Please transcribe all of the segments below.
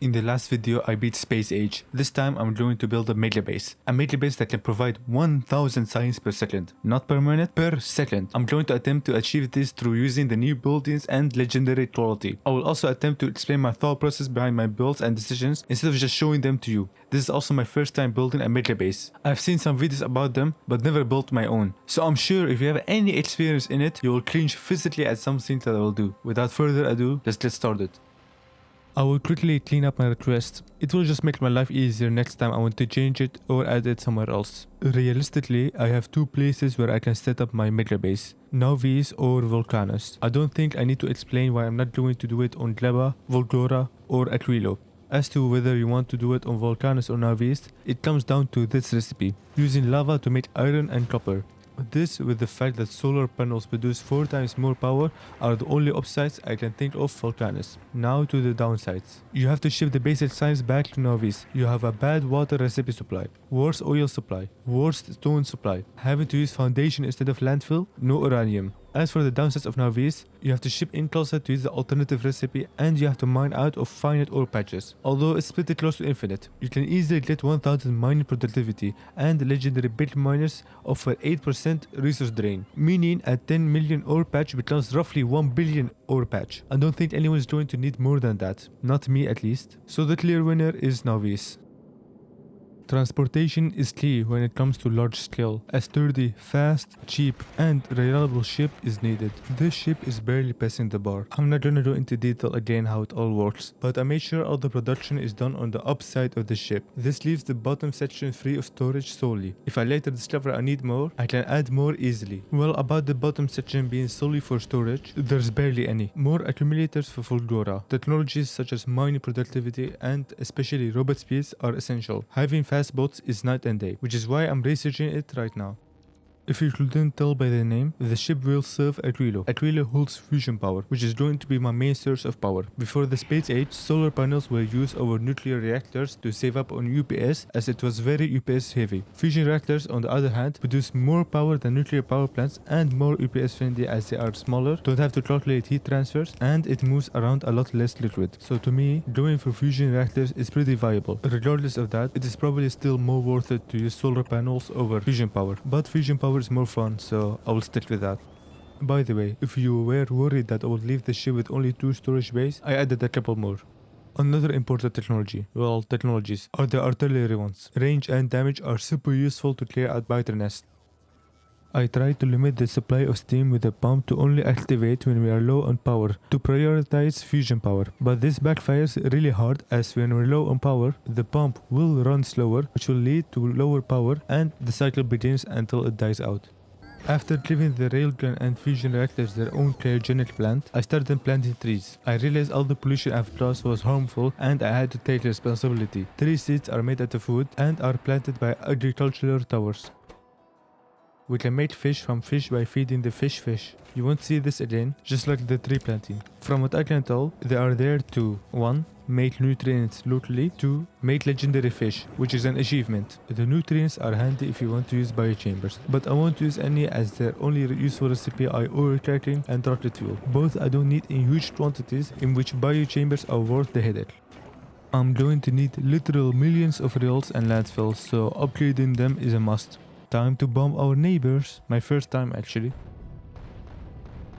In the last video, I beat Space Age. This time, I'm going to build a melee base. A melee base that can provide 1000 science per second. Not per minute, per second. I'm going to attempt to achieve this through using the new buildings and legendary quality. I will also attempt to explain my thought process behind my builds and decisions instead of just showing them to you. This is also my first time building a melee base. I've seen some videos about them, but never built my own. So I'm sure if you have any experience in it, you will cringe physically at something that I will do. Without further ado, let's get started. I will quickly clean up my request. It will just make my life easier next time I want to change it or add it somewhere else. Realistically, I have two places where I can set up my melee base. Navis or Volcanus. I don't think I need to explain why I'm not going to do it on Gleba, Volgora or Aquilo. As to whether you want to do it on Volcanus or Navis, it comes down to this recipe. Using lava to make iron and copper. This, with the fact that solar panels produce 4 times more power, are the only upsides I can think of for Volcanus. Now to the downsides. You have to ship the basic science back to Navis. You have a bad water recipe supply, worse oil supply, worse stone supply, having to use foundation instead of landfill, no uranium. As for the downsides of Navis, you have to ship in closer to use the alternative recipe and you have to mine out of finite ore patches. Although it's pretty close to infinite, you can easily get 1000 mining productivity and legendary build miners offer 8% resource drain, meaning a 10 million ore patch becomes roughly 1 billion ore patch. I don't think anyone is going to need more than that, not me at least. So the clear winner is Navis. Transportation is key when it comes to large scale. A sturdy, fast, cheap, and reliable ship is needed. This ship is barely passing the bar. I'm not gonna go into detail again how it all works, but I made sure all the production is done on the upside of the ship. This leaves the bottom section free of storage solely. If I later discover I need more, I can add more easily. Well, about the bottom section being solely for storage, there's barely any. More accumulators for Fulgora. Technologies such as mining productivity and especially robot speeds are essential. Having fast boats is night and day, which is why I'm researching it right now. If you couldn't tell by the name, the ship will serve Aquilo. Aquilo holds fusion power, which is going to be my main source of power. Before the Space Age, solar panels were used over nuclear reactors to save up on UPS as it was very UPS heavy. Fusion reactors, on the other hand, produce more power than nuclear power plants and more UPS friendly as they are smaller, don't have to calculate heat transfers, and it moves around a lot less liquid. So to me, going for fusion reactors is pretty viable. Regardless of that, it is probably still more worth it to use solar panels over fusion power. But fusion power is more fun, so I will stick with that. By the way, if you were worried that I would leave the ship with only 2 storage bays, I added a couple more. Another important technologies are the artillery ones. Range and damage are super useful to clear out biter nests. I try to limit the supply of steam with the pump to only activate when we are low on power to prioritize fusion power. But this backfires really hard as when we're low on power, the pump will run slower, which will lead to lower power and the cycle begins until it dies out. After giving the railgun and fusion reactors their own cryogenic plant, I started planting trees. I realized all the pollution I've caused was harmful and I had to take responsibility. Tree seeds are made out of wood and are planted by agricultural towers. We can make fish from fish by feeding the fish. You won't see this again, just like the tree planting. From what I can tell, they are there to 1. Make nutrients locally, 2. Make legendary fish, which is an achievement. The nutrients are handy if you want to use biochambers, but I won't use any as their only useful recipe are ore cracking and rocket fuel. Both I don't need in huge quantities, in which biochambers are worth the headache. I'm going to need literal millions of rails and landfills, so upgrading them is a must. Time to bomb our neighbors. My first time actually.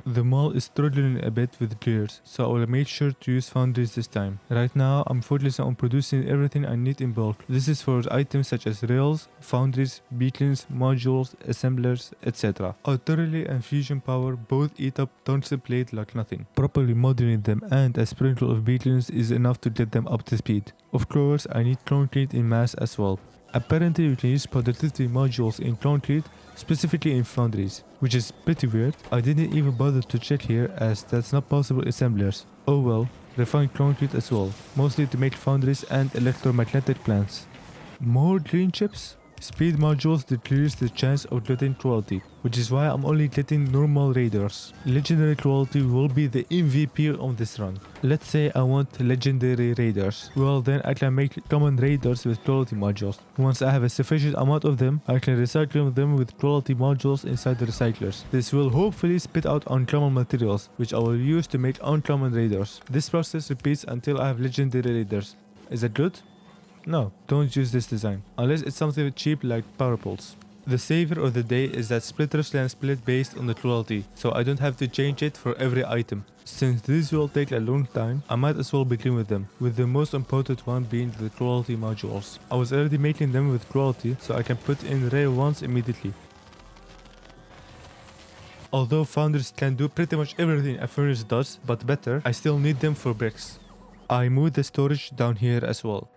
The mall is struggling a bit with gears, so I will make sure to use foundries this time. Right now, I'm focusing on producing everything I need in bulk. This is for items such as rails, foundries, beacons, modules, assemblers, etc. Artillery and fusion power both eat up tungsten plate like nothing. Properly modeling them and a sprinkle of beacons is enough to get them up to speed. Of course, I need concrete in mass as well. Apparently we can use productivity modules in concrete, specifically in foundries, which is pretty weird. I didn't even bother to check here as that's not possible in assemblers. Oh well, refined concrete as well, mostly to make foundries and electromagnetic plants. More green chips? Speed modules decrease the chance of getting quality, which is why I'm only getting normal raiders. Legendary quality will be the MVP on this run. Let's say I want legendary raiders. Well, then I can make common raiders with quality modules. Once I have a sufficient amount of them, I can recycle them with quality modules inside the recyclers. This will hopefully spit out uncommon materials, which I will use to make uncommon raiders. This process repeats until I have legendary raiders. Is it good? No, don't use this design, unless it's something cheap like power poles. The savior of the day is that splitters can split based on the cruelty, so I don't have to change it for every item. Since these will take a long time, I might as well begin with them, with the most important one being the cruelty modules. I was already making them with cruelty, so I can put in rare ones immediately. Although founders can do pretty much everything a furnace does, but better, I still need them for bricks. I moved the storage down here as well.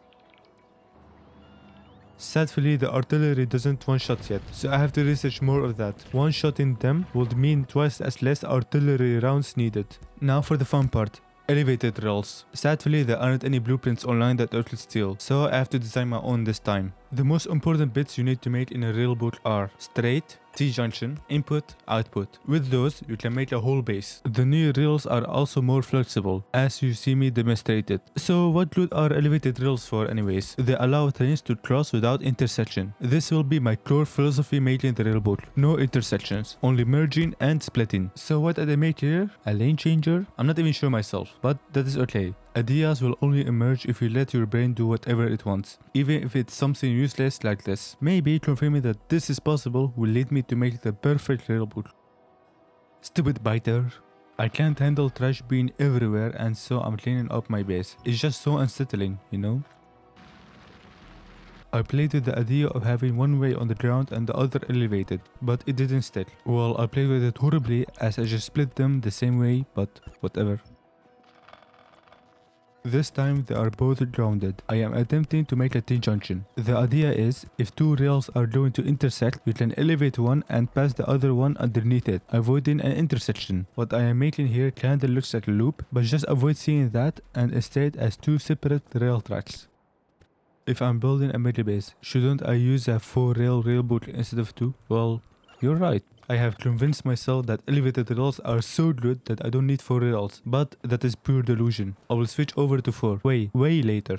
Sadly, the artillery doesn't one-shot yet, so I have to research more of that. One-shotting them would mean twice as less artillery rounds needed. Now for the fun part. Elevated rails. Sadly, there aren't any blueprints online that I could steal, so I have to design my own this time. The most important bits you need to make in a railboat are straight, T-junction, input, output. With those, you can make a whole base. The new rails are also more flexible, as you see me demonstrated. So what good are elevated rails for anyways? They allow trains to cross without intersection. This will be my core philosophy making the railboat. No intersections, only merging and splitting. So what did I make here? A lane changer? I'm not even sure myself, but that is okay. Ideas will only emerge if you let your brain do whatever it wants, even if it's something useless like this. Maybe confirming that this is possible will lead me to make the perfect railboat. Stupid biter. I can't handle trash being everywhere, and so I'm cleaning up my base. It's just so unsettling, you know? I played with the idea of having one way on the ground and the other elevated, but it didn't stick. Well, I played with it horribly as I just split them the same way, but whatever. This time they are both grounded. I am attempting to make a T-junction. The idea is, if two rails are going to intersect, you can elevate one and pass the other one underneath it, avoiding an intersection. What I am making here kinda looks like a loop, but just avoid seeing that and instead as two separate rail tracks. If I'm building a middle base, shouldn't I use a 4-rail railboat instead of 2? Well, you're right. I have convinced myself that elevated rails are so good that I don't need 4 rails, but that is pure delusion. I will switch over to 4 way later.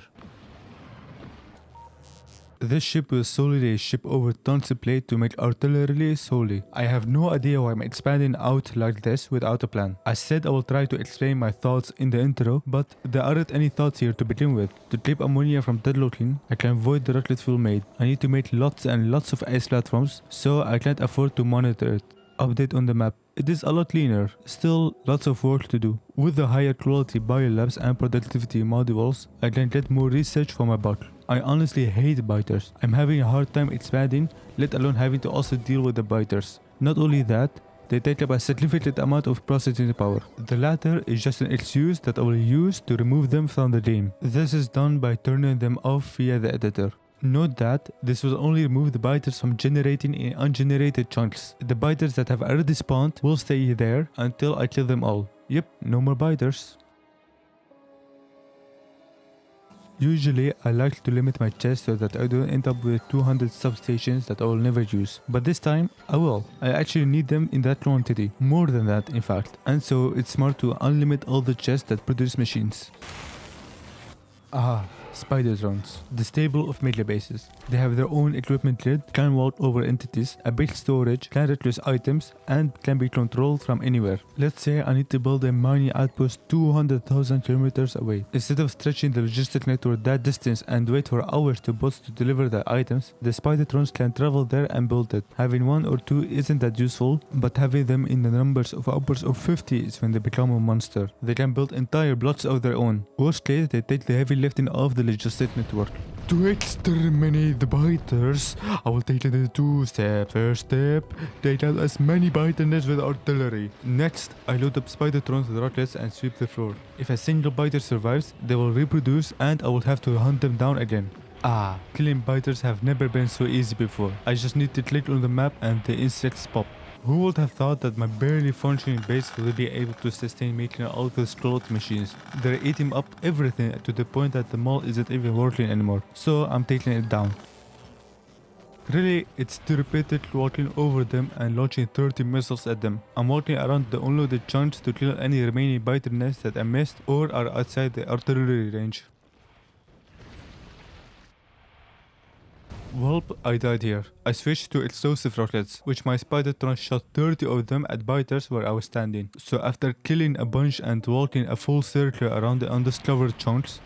This ship will solely ship over tons of plate to make artillery solely. I have no idea why I'm expanding out like this without a plan. I said I will try to explain my thoughts in the intro, but there aren't any thoughts here to begin with. To keep ammonia from deadlocking, I can avoid the rocket fuel made. I need to make lots and lots of ice platforms, so I can't afford to monitor it. Update on the map. It is a lot cleaner, still lots of work to do. With the higher quality biolabs and productivity modules, I can get more research for my buck. I honestly hate biters. I'm having a hard time expanding, let alone having to also deal with the biters. Not only that, they take up a significant amount of processing power. The latter is just an excuse that I will use to remove them from the game. This is done by turning them off via the editor. Note that this will only remove the biters from generating in ungenerated chunks. The biters that have already spawned will stay there until I kill them all. Yep, no more biters. Usually, I like to limit my chest so that I don't end up with 200 substations that I will never use. But this time, I will. I actually need them in that quantity. More than that, in fact. And so, it's smart to unlimit all the chests that produce machines. Spider drones, the stable of melee bases. They have their own equipment grid, can walk over entities, a big storage, can replace items, and can be controlled from anywhere. Let's say I need to build a mining outpost 200,000 kilometers away. Instead of stretching the logistic network that distance and wait for hours to bots to deliver the items, the spider drones can travel there and build it. Having 1 or 2 isn't that useful, but having them in the numbers of upwards of 50 is when they become a monster. They can build entire blocks of their own. Worst case, they take the heavy lifting of the logistic network. To exterminate the biters, I will take it in 2 steps. First step, take out as many biters with artillery. Next, I load up spider drones with rockets and sweep the floor. If a single biter survives, they will reproduce and I will have to hunt them down again. Killing biters have never been so easy before. I just need to click on the map and the insects pop. Who would have thought that my barely functioning base will be able to sustain making all those cloth machines? They're eating up everything to the point that the mall isn't even working anymore, so I'm taking it down. Really, it's therapeutic walking over them and launching 30 missiles at them. I'm walking around the unloaded chunks to kill any remaining biter nests that I missed or are outside the artillery range. Welp, I died here. I switched to explosive rockets, which my spidertron shot 30 of them at biters where I was standing. So after killing a bunch and walking a full circle around the undiscovered chunks,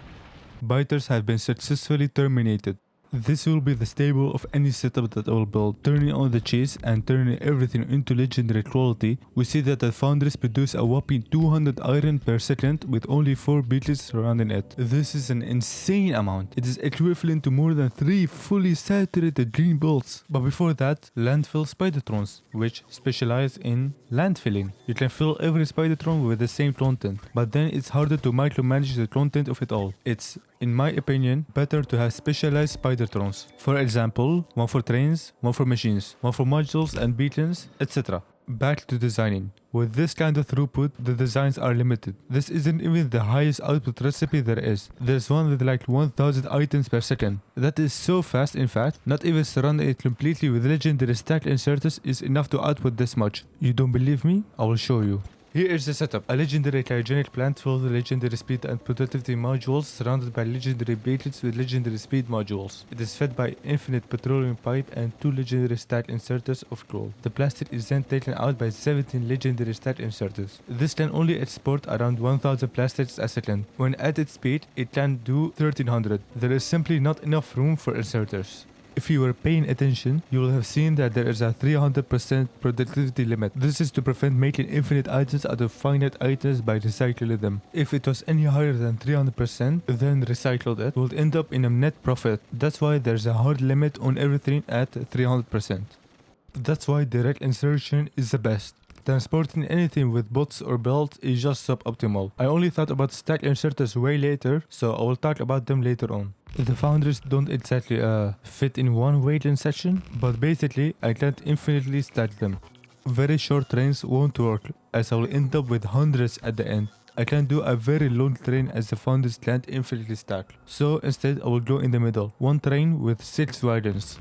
Biters have been successfully terminated. This will be the stable of any setup that I will build. Turning on the chase and turning everything into legendary quality, we see that the foundries produce a whopping 200 iron per second with only 4 beetles surrounding it. This is an insane amount. It is equivalent to more than 3 fully saturated green bolts. But before that, landfill spidertrons, which specialize in landfilling. You can fill every spidertron with the same content, but then it's harder to micromanage the content of it all. It's, in my opinion, better to have specialized spidertrons. For example, one for trains, one for machines, one for modules and beacons, etc. Back to designing. With this kind of throughput, the designs are limited. This isn't even the highest output recipe there is. There's one with like 1000 items per second. That is so fast, in fact, not even surrounding it completely with legendary stack inserters is enough to output this much. You don't believe me? I will show you. Here is the setup. A legendary cryogenic plant filled with legendary speed and productivity modules surrounded by legendary beetles with legendary speed modules. It is fed by infinite petroleum pipe and 2 legendary stack inserters of coal. The plastic is then taken out by 17 legendary stack inserters. This can only export around 1000 plastics a second. When at its speed, it can do 1300. There is simply not enough room for inserters. If you were paying attention, you will have seen that there is a 300% productivity limit. This is to prevent making infinite items out of finite items by recycling them. If it was any higher than 300%, then recycled it, would end up in a net profit. That's why there's a hard limit on everything at 300%. That's why direct insertion is the best. Transporting anything with bots or belts is just suboptimal. I only thought about stack inserters way later, so I will talk about them later on. The foundries don't exactly fit in one wavelength section, but basically I can't infinitely stack them. Very short trains won't work, as I will end up with hundreds at the end. I can't do a very long train as the foundries can't infinitely stack. So instead I will go in the middle, one train with 6 wagons.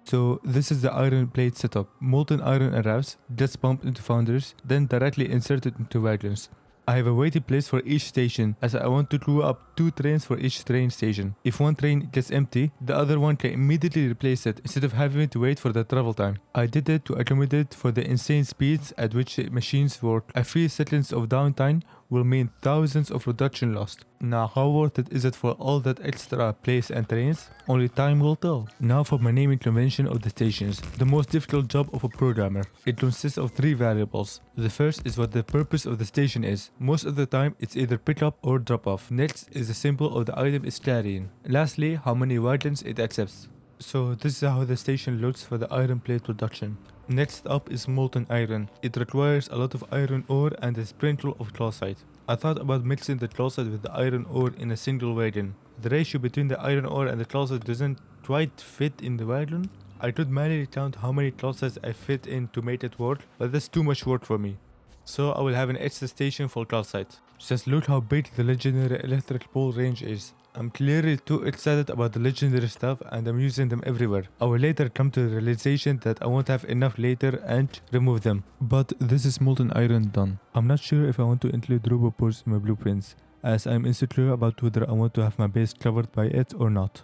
So this is the iron plate setup. Molten iron arrives, gets pumped into founders, then directly inserted into wagons. I have a waiting place for each station, as I want to crew up 2 trains for each train station. If one train gets empty, the other one can immediately replace it instead of having to wait for the travel time. I did it to accommodate for the insane speeds at which the machines work. A few seconds of downtime will mean thousands of production lost. Now, how worth it is it for all that extra place and trains? Only time will tell. Now for my naming convention of the stations. The most difficult job of a programmer. It consists of 3 variables. The first is what the purpose of the station is. Most of the time, it's either pick up or drop off. Next is the symbol of the item it's carrying. Lastly, how many wagons it accepts. So this is how the station looks for the iron plate production. Next up is molten iron. It requires a lot of iron ore and a sprinkle of calcite. I thought about mixing the calcite with the iron ore in a single wagon. The ratio between the iron ore and the calcite doesn't quite fit in the wagon. I could manually count how many calcites I fit in to make it work, but that's too much work for me. So I will have an extra station for calcite. Just look how big the legendary electric pole range is. I'm clearly too excited about the legendary stuff and I'm using them everywhere. I will later come to the realization that I won't have enough later and remove them. But this is molten iron done. I'm not sure if I want to include robopores in my blueprints, as I'm insecure about whether I want to have my base covered by it or not.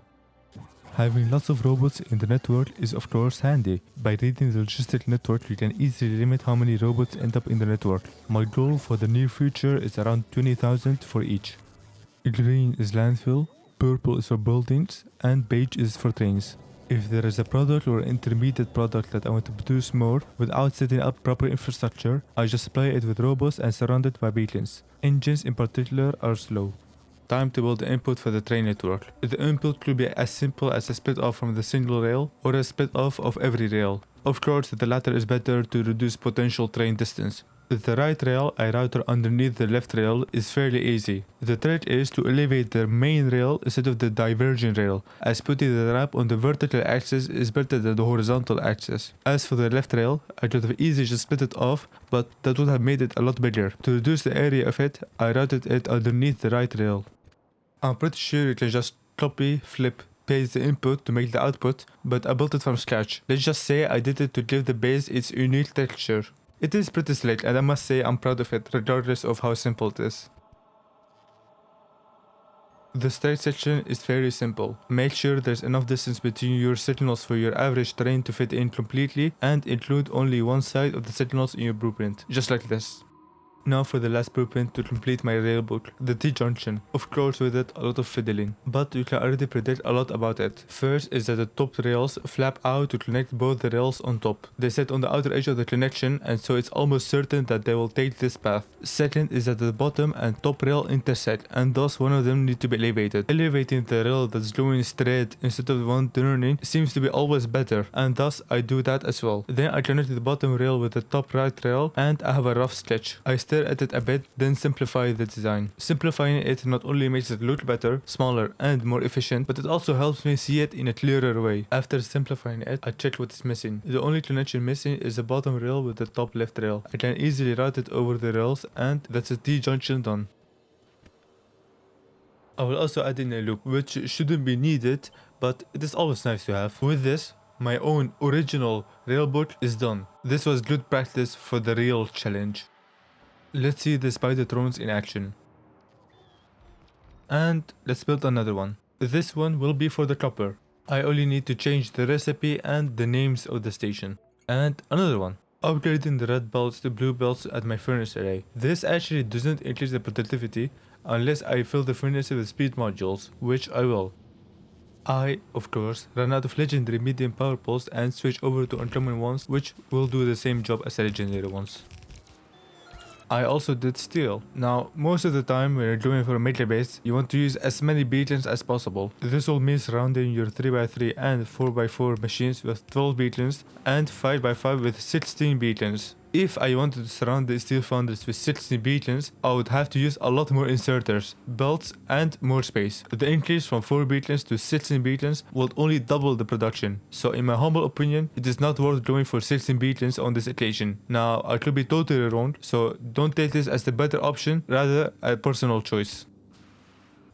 Having lots of robots in the network is of course handy. By reading the logistic network, you can easily limit how many robots end up in the network. My goal for the near future is around 20,000 for each. Green is landfill, purple is for buildings, and beige is for trains. If there is a product or intermediate product that I want to produce more without setting up proper infrastructure, I just supply it with robots and surround it by beacons. Engines in particular are slow. Time to build the input for the train network. The input could be as simple as a split off from the single rail or a split off of every rail. Of course, the latter is better to reduce potential train distance. The right rail I router underneath the left rail is fairly easy. The trick is to elevate the main rail instead of the diverging rail, as putting the ramp on the vertical axis is better than the horizontal axis. As for the left rail, I could have easily just split it off, but that would have made it a lot bigger. To reduce the area of it, I routed it underneath the right rail. I'm pretty sure you can just copy, flip, paste the input to make the output, but I built it from scratch. Let's just say I did it to give the base its unique texture. It is pretty slick and I must say I'm proud of it regardless of how simple it is. The start section is very simple. Make sure there's enough distance between your signals for your average train to fit in completely and include only one side of the signals in your blueprint, just like this. Now for the last blueprint to complete my railbook, the T-junction. Of course with it a lot of fiddling, but you can already predict a lot about it. First is that the top rails flap out to connect both the rails on top. They sit on the outer edge of the connection, and so it's almost certain that they will take this path. Second is that the bottom and top rail intersect, and thus one of them need to be elevated. Elevating the rail that's going straight instead of the one turning seems to be always better, and thus I do that as well. Then I connect the bottom rail with the top right rail, and I have a rough sketch. I stare at it a bit, then simplify the design. Simplifying it not only makes it look better, smaller, and more efficient, but it also helps me see it in a clearer way. After simplifying it, I check what is missing. The only connection missing is the bottom rail with the top left rail. I can easily route it over the rails, and that's a T-junction done. I will also add in a loop, which shouldn't be needed, but it is always nice to have. With this, my own original railbook is done. This was good practice for the real challenge. Let's see the spider drones in action. And let's build another one. This one will be for the copper. I only need to change the recipe and the names of the station. And another one. Upgrading the red belts to blue belts at my furnace array. This actually doesn't increase the productivity unless I fill the furnace with speed modules, which I will. I, of course, ran out of legendary medium power poles and switch over to uncommon ones, which will do the same job as the legendary ones. I also did steel. Now, most of the time when you're going for a melee base, you want to use as many beacons as possible. This will mean surrounding your 3x3 and 4x4 machines with 12 beacons and 5x5 with 16 beacons. If I wanted to surround the steel foundries with 16 beacons, I would have to use a lot more inserters, belts, and more space. The increase from 4 beacons to 16 beacons would only double the production. So in my humble opinion, it is not worth going for 16 beacons on this occasion. Now, I could be totally wrong, so don't take this as the better option, rather a personal choice.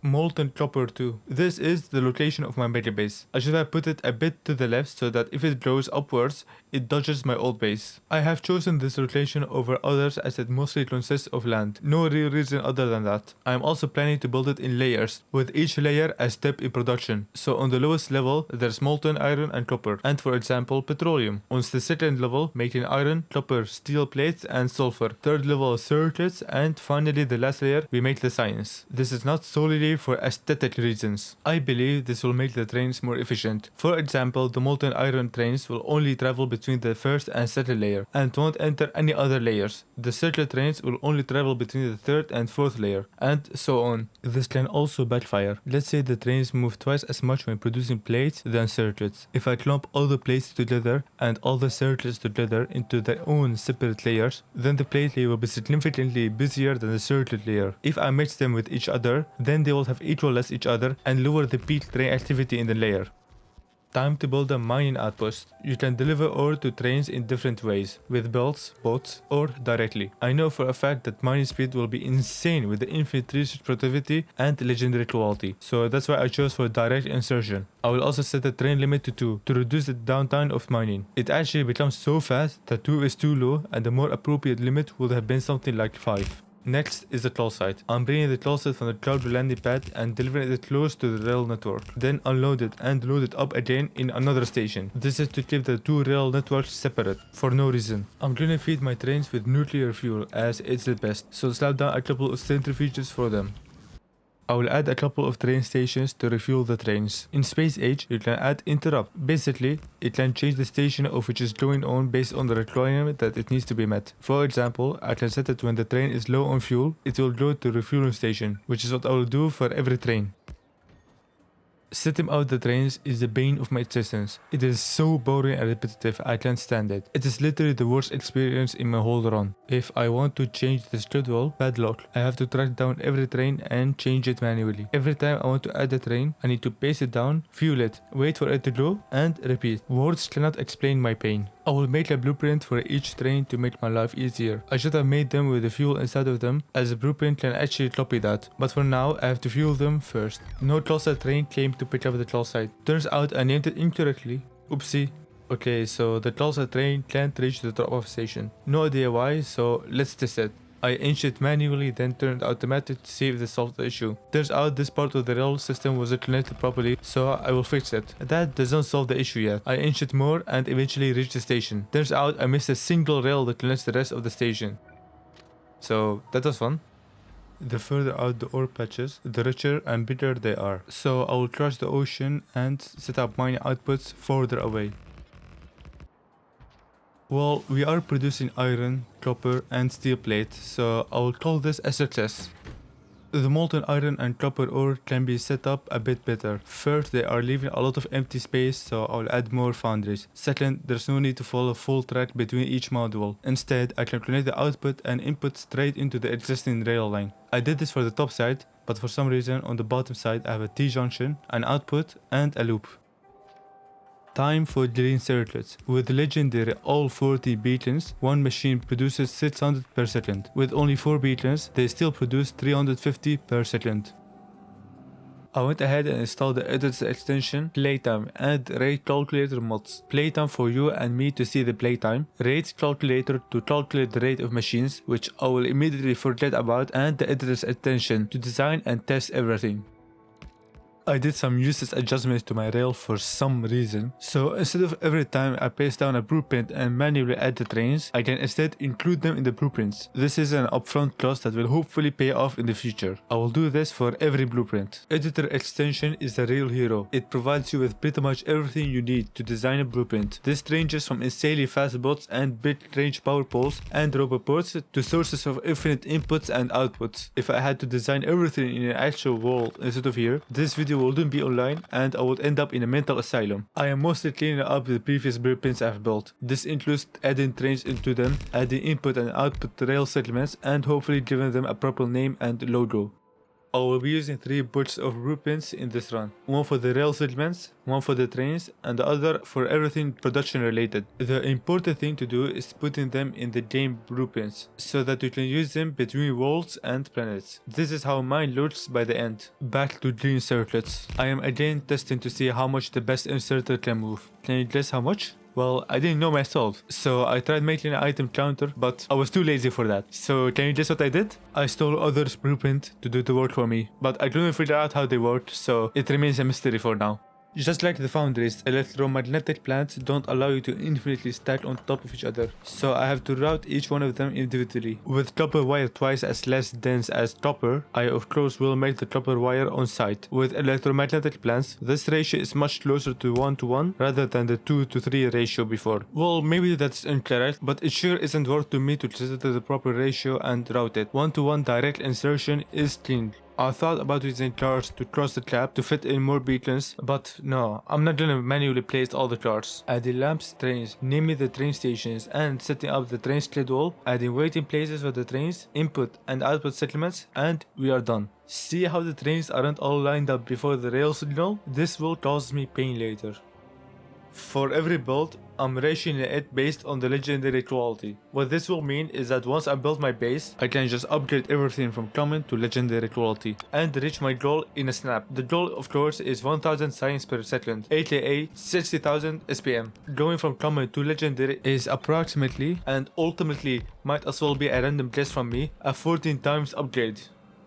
Molten copper 2. This is the location of my mega base. I should have put it a bit to the left so that if it grows upwards, it dodges my old base. I have chosen this location over others as it mostly consists of land. No real reason other than that. I am also planning to build it in layers, with each layer a step in production. So on the lowest level, there's molten iron and copper, and for example, petroleum. On the second level, making iron, copper, steel plates, and sulfur. Third level, circuits, and finally the last layer, we make the science. This is not solely for aesthetic reasons. I believe this will make the trains more efficient. For example, the molten iron trains will only travel between the first and second layer and won't enter any other layers. The circuit trains will only travel between the third and fourth layer, and so on. This can also backfire. Let's say the trains move twice as much when producing plates than circuits. If I clump all the plates together and all the circuits together into their own separate layers, then the plate layer will be significantly busier than the circuit layer. If I mix them with each other, then they will have equal as each other and lower the peak train activity in the layer. Time to build a mining outpost. You can deliver ore to trains in different ways, with belts, boats, or directly. I know for a fact that mining speed will be insane with the infinite research productivity and legendary quality, so that's why I chose for direct insertion. I will also set the train limit to 2 to reduce the downtime of mining. It actually becomes so fast that 2 is too low, and the more appropriate limit would have been something like 5. Next is the call site. I'm bringing the call site from the cloud landing pad and delivering it close to the rail network. Then unload it and load it up again in another station. This is to keep the two rail networks separate, for no reason. I'm gonna feed my trains with nuclear fuel as it's the best, so slap down a couple of centrifuges for them. I will add a couple of train stations to refuel the trains. In Space Age, you can add interrupt. Basically, it can change the station of which is going on based on the requirement that it needs to be met. For example, I can set it when the train is low on fuel, it will go to refueling station, which is what I will do for every train. Setting out the trains is the bane of my existence. It is so boring and repetitive, I can't stand it. It is literally the worst experience in my whole run. If I want to change the schedule, bad luck. I have to track down every train and change it manually. Every time I want to add a train, I need to pace it down, fuel it, wait for it to go, and repeat. Words cannot explain my pain. I will make a blueprint for each train to make my life easier. I should have made them with the fuel inside of them, as the blueprint can actually copy that. But for now, I have to fuel them first. No closet train came to pick up the call site. Turns out I named it incorrectly. Oopsie. Okay, so the closet train can't reach the drop-off station. No idea why, so let's test it. I inched it manually, then turned automatic to see if this solved the issue. Turns out this part of the rail system wasn't connected properly, so I will fix it. That doesn't solve the issue yet. I inched it more and eventually reached the station. Turns out I missed a single rail that connects the rest of the station. So that was fun. The further out the ore patches, the richer and bigger they are. So I will crush the ocean and set up mining outputs further away. Well, we are producing iron, copper and steel plate, so I will call this a success. The molten iron and copper ore can be set up a bit better. First, they are leaving a lot of empty space, so I'll add more foundries. Second, there's no need to follow a full track between each module. Instead, I can connect the output and input straight into the existing rail line. I did this for the top side, but for some reason on the bottom side I have a T-junction, an output and a loop. Time for green circuits. With legendary all 40 beacons, one machine produces 600 per second. With only 4 beacons, they still produce 350 per second. I went ahead and installed the edit extension, playtime and rate calculator mods. Playtime for you and me to see the playtime, rate calculator to calculate the rate of machines, which I will immediately forget about, and the editor's extension to design and test everything. I did some useless adjustments to my rail for some reason, so instead of every time I paste down a blueprint and manually add the trains, I can instead include them in the blueprints. This is an upfront cost that will hopefully pay off in the future. I will do this for every blueprint. Editor extension is a real hero. It provides you with pretty much everything you need to design a blueprint. This ranges from insanely fast bots and big range power poles and roboports to sources of infinite inputs and outputs. If I had to design everything in an actual world instead of here, this video wouldn't be online and I would end up in a mental asylum. I am mostly cleaning up the previous blueprints I've built. This includes adding trains into them, adding input and output rail segments, and hopefully giving them a proper name and logo. I will be using 3 books of blueprints in this run. One for the rail segments, one for the trains, and the other for everything production related. The important thing to do is putting them in the game blueprints, so that you can use them between worlds and planets. This is how mine looks by the end. Back to green circuits. I am again testing to see how much the best inserter can move. Can you guess how much? Well, I didn't know myself, so I tried making an item counter, but I was too lazy for that. So can you guess what I did? I stole others' blueprint to do the work for me, but I couldn't figure out how they worked, so it remains a mystery for now. Just like the foundries, electromagnetic plants don't allow you to infinitely stack on top of each other, so I have to route each one of them individually. With copper wire twice as less dense as copper, I of course will make the copper wire on site. With electromagnetic plants, this ratio is much closer to 1 to 1 rather than the 2 to 3 ratio before. Well, maybe that's incorrect, but it sure isn't worth to me to consider the proper ratio and route it. 1 to 1 direct insertion is king. I thought about using cars to cross the gap to fit in more beacons, but no, I'm not gonna manually place all the cars. Adding lamps, trains, naming the train stations and setting up the train schedule, adding waiting places for the trains, input and output segments, and we are done. See how the trains aren't all lined up before the rail signal? This will cause me pain later. For every build, I'm ratioing it based on the legendary quality. What this will mean is that once I build my base, I can just upgrade everything from common to legendary quality and reach my goal in a snap. The goal of course is 1000 science per second, aka 60,000 SPM. Going from common to legendary is approximately, and ultimately might as well be a random guess from me, a 14 times upgrade.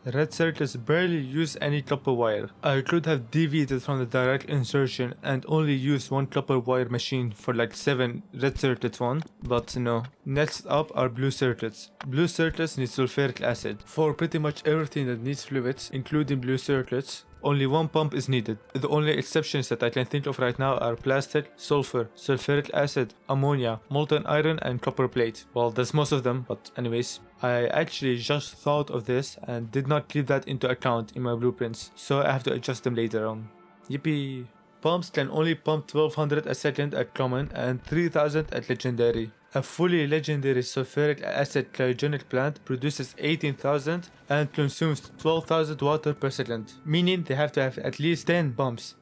Red circuits barely use any copper wire. I could have deviated from the direct insertion and only used one copper wire machine for like 7 red circuits one, but no. Next up are blue circuits. Blue circuits need sulfuric acid. For pretty much everything that needs fluids, including blue circuits, only one pump is needed. The only exceptions that I can think of right now are plastic, sulfur, sulfuric acid, ammonia, molten iron and copper plate. Well, that's most of them, but anyways. I actually just thought of this and did not keep that into account in my blueprints, so I have to adjust them later on. Yippee! Pumps can only pump 1200 a second at common and 3000 at legendary. A fully legendary sulfuric acid cryogenic plant produces 18,000 and consumes 12,000 water per second, meaning they have to have at least 10 pumps.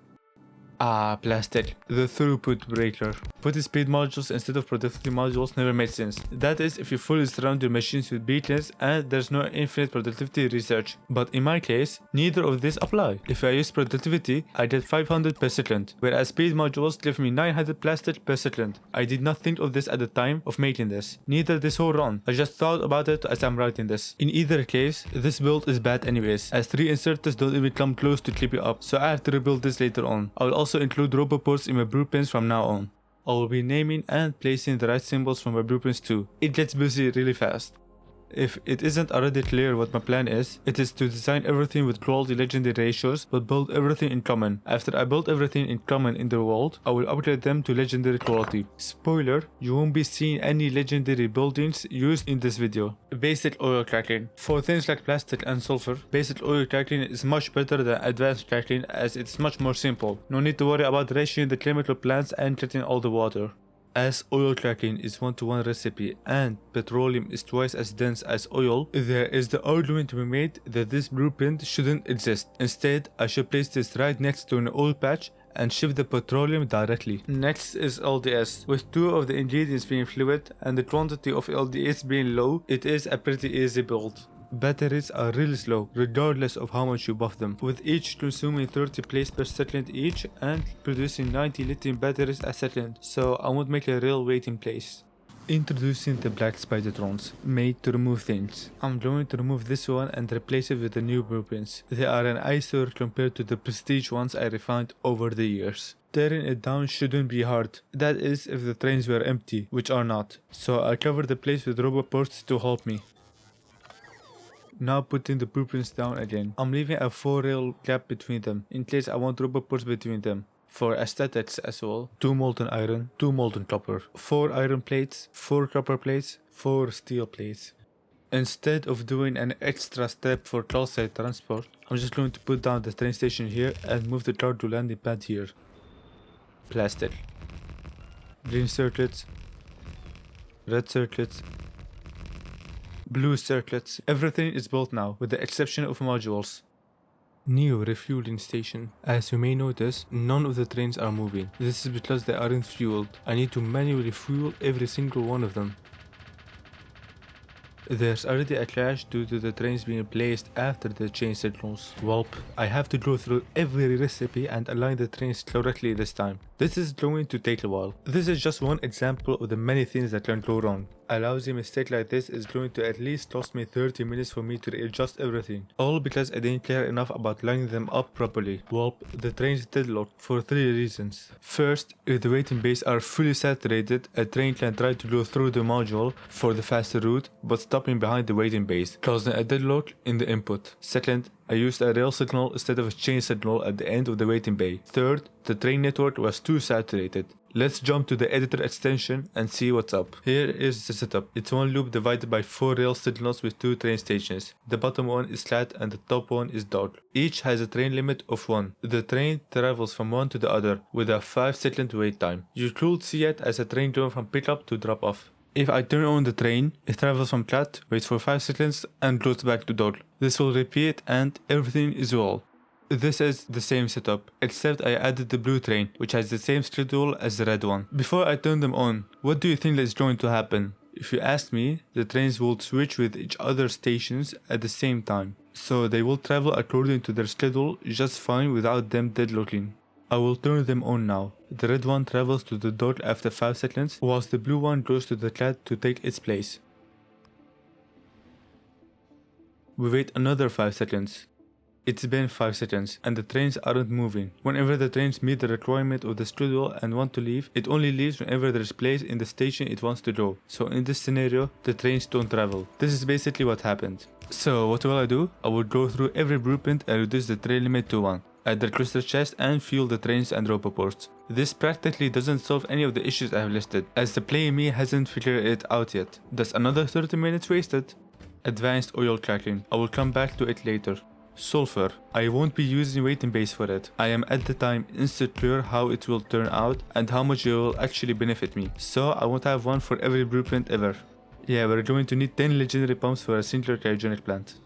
Ah, plastic. The throughput breaker. Putting speed modules instead of productivity modules never made sense. That is if you fully surround your machines with beacons and there's no infinite productivity research. But in my case, neither of these apply. If I use productivity, I get 500 per second, whereas speed modules give me 900 plastic per second. I did not think of this at the time of making this. Neither this whole run. I just thought about it as I'm writing this. In either case, this build is bad anyways, as 3 inserters don't even come close to keep it up, so I have to rebuild this later on. I will also include roboports in my blueprints from now on. I will be naming and placing the right symbols from my blueprints too. It gets busy really fast. If it isn't already clear what my plan is, it is to design everything with quality legendary ratios but build everything in common. After I build everything in common in the world, I will upgrade them to legendary quality. Spoiler, you won't be seeing any legendary buildings used in this video. Basic oil cracking. For things like plastic and sulfur, basic oil cracking is much better than advanced cracking as it's much more simple. No need to worry about ratioing the chemical plants and treating all the water. As oil cracking is 1-to-1 recipe and petroleum is twice as dense as oil, there is the argument to be made that this blueprint shouldn't exist. Instead, I should place this right next to an oil patch and shift the petroleum directly. Next is LDS. With 2 of the ingredients being fluid and the quantity of LDS being low, it is a pretty easy build. Batteries are really slow, regardless of how much you buff them, with each consuming 30 plates per second each and producing 90 lithium batteries a second, so I won't make a real weight in place. Introducing the black spidertrons, made to remove things. I'm going to remove this one and replace it with the new blueprints. They are an eyesore compared to the prestige ones I refined over the years. Tearing it down shouldn't be hard, that is if the trains were empty, which are not, so I covered the place with rubber ports to help me. Now putting the blueprints down again. I'm leaving a 4-rail gap between them, in case I want rubber ports between them. For aesthetics as well. 2 molten iron, 2 molten copper, 4 iron plates, 4 copper plates, 4 steel plates. Instead of doing an extra step for calcite transport, I'm just going to put down the train station here and move the cargo landing pad here. Plastic. Green circuits. Red circuits. Blue circuits. Everything is built now, with the exception of modules. New refueling station. As you may notice, none of the trains are moving. This is because they aren't fueled. I need to manually fuel every single one of them. There's already a crash due to the trains being placed after the change signals. Welp, I have to go through every recipe and align the trains correctly this time. This is going to take a while. This is just one example of the many things that can go wrong. A lousy mistake like this is going to at least cost me 30 minutes for me to readjust everything. All because I didn't care enough about lining them up properly. Well, the trains deadlocked for 3 reasons. First, if the waiting bays are fully saturated, a train can try to go through the module for the faster route, but stopping behind the waiting bays, causing a deadlock in the input. Second, I used a rail signal instead of a chain signal at the end of the waiting bay. Third, the train network was too saturated. Let's jump to the editor extension and see what's up. Here is the setup. It's one loop divided by 4 rail signals with 2 train stations. The bottom one is flat and the top one is dark. Each has a train limit of 1. The train travels from one to the other with a 5-second wait time. You could see it as a train going from pickup to drop off. If I turn on the train, it travels from flat, waits for 5 seconds and goes back to dark. This will repeat and everything is well. This is the same setup, except I added the blue train, which has the same schedule as the red one. Before I turn them on, what do you think is going to happen? If you ask me, the trains will switch with each other's stations at the same time. So they will travel according to their schedule just fine without them deadlocking. I will turn them on now. The red one travels to the dark after 5 seconds, whilst the blue one goes to the flat to take its place. We wait another 5 seconds. It's been 5 seconds and the trains aren't moving. Whenever the trains meet the requirement of the schedule and want to leave, it only leaves whenever there is place in the station it wants to go. So in this scenario, the trains don't travel. This is basically what happened. So what will I do? I will go through every blueprint and reduce the train limit to 1. Add the cluster chest and fuel the trains and rope ports. This practically doesn't solve any of the issues I have listed, as the player me hasn't figured it out yet. That's another 30 minutes wasted. Advanced oil cracking. I will come back to it later. Sulfur. I won't be using waiting base for it. I am at the time insecure how it will turn out and how much it will actually benefit me. So I won't have one for every blueprint ever. Yeah, we're going to need 10 legendary pumps for a single cryogenic plant.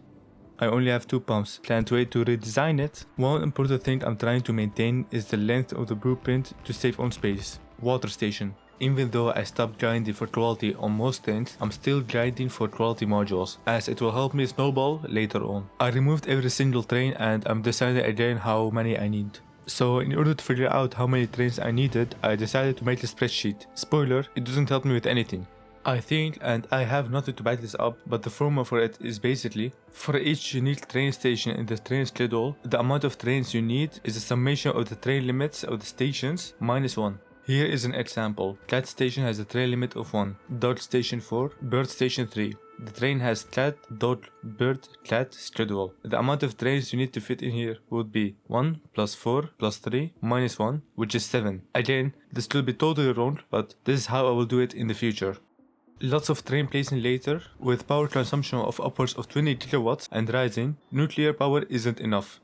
I only have 2 pumps. Can't wait to redesign it. One important thing I'm trying to maintain is the length of the blueprint to save on space. Water station. Even though I stopped grinding for quality on most things, I'm still grinding for quality modules, as it will help me snowball later on. I removed every single train and I'm deciding again how many I need. So in order to figure out how many trains I needed, I decided to make a spreadsheet. Spoiler, it doesn't help me with anything. I think, and I have nothing to back this up, but the formula for it is basically, for each unique train station in the train schedule, the amount of trains you need is the summation of the train limits of the stations minus 1. Here is an example. Cat station has a train limit of 1, Dog station 4, Bird station 3. The train has clad, dot, bird, clad, schedule. The amount of trains you need to fit in here would be 1 plus 4 plus 3 minus 1, which is 7. Again, this will be totally wrong, but this is how I will do it in the future. Lots of train placing later, with power consumption of upwards of 20 kilowatts and rising, nuclear power isn't enough.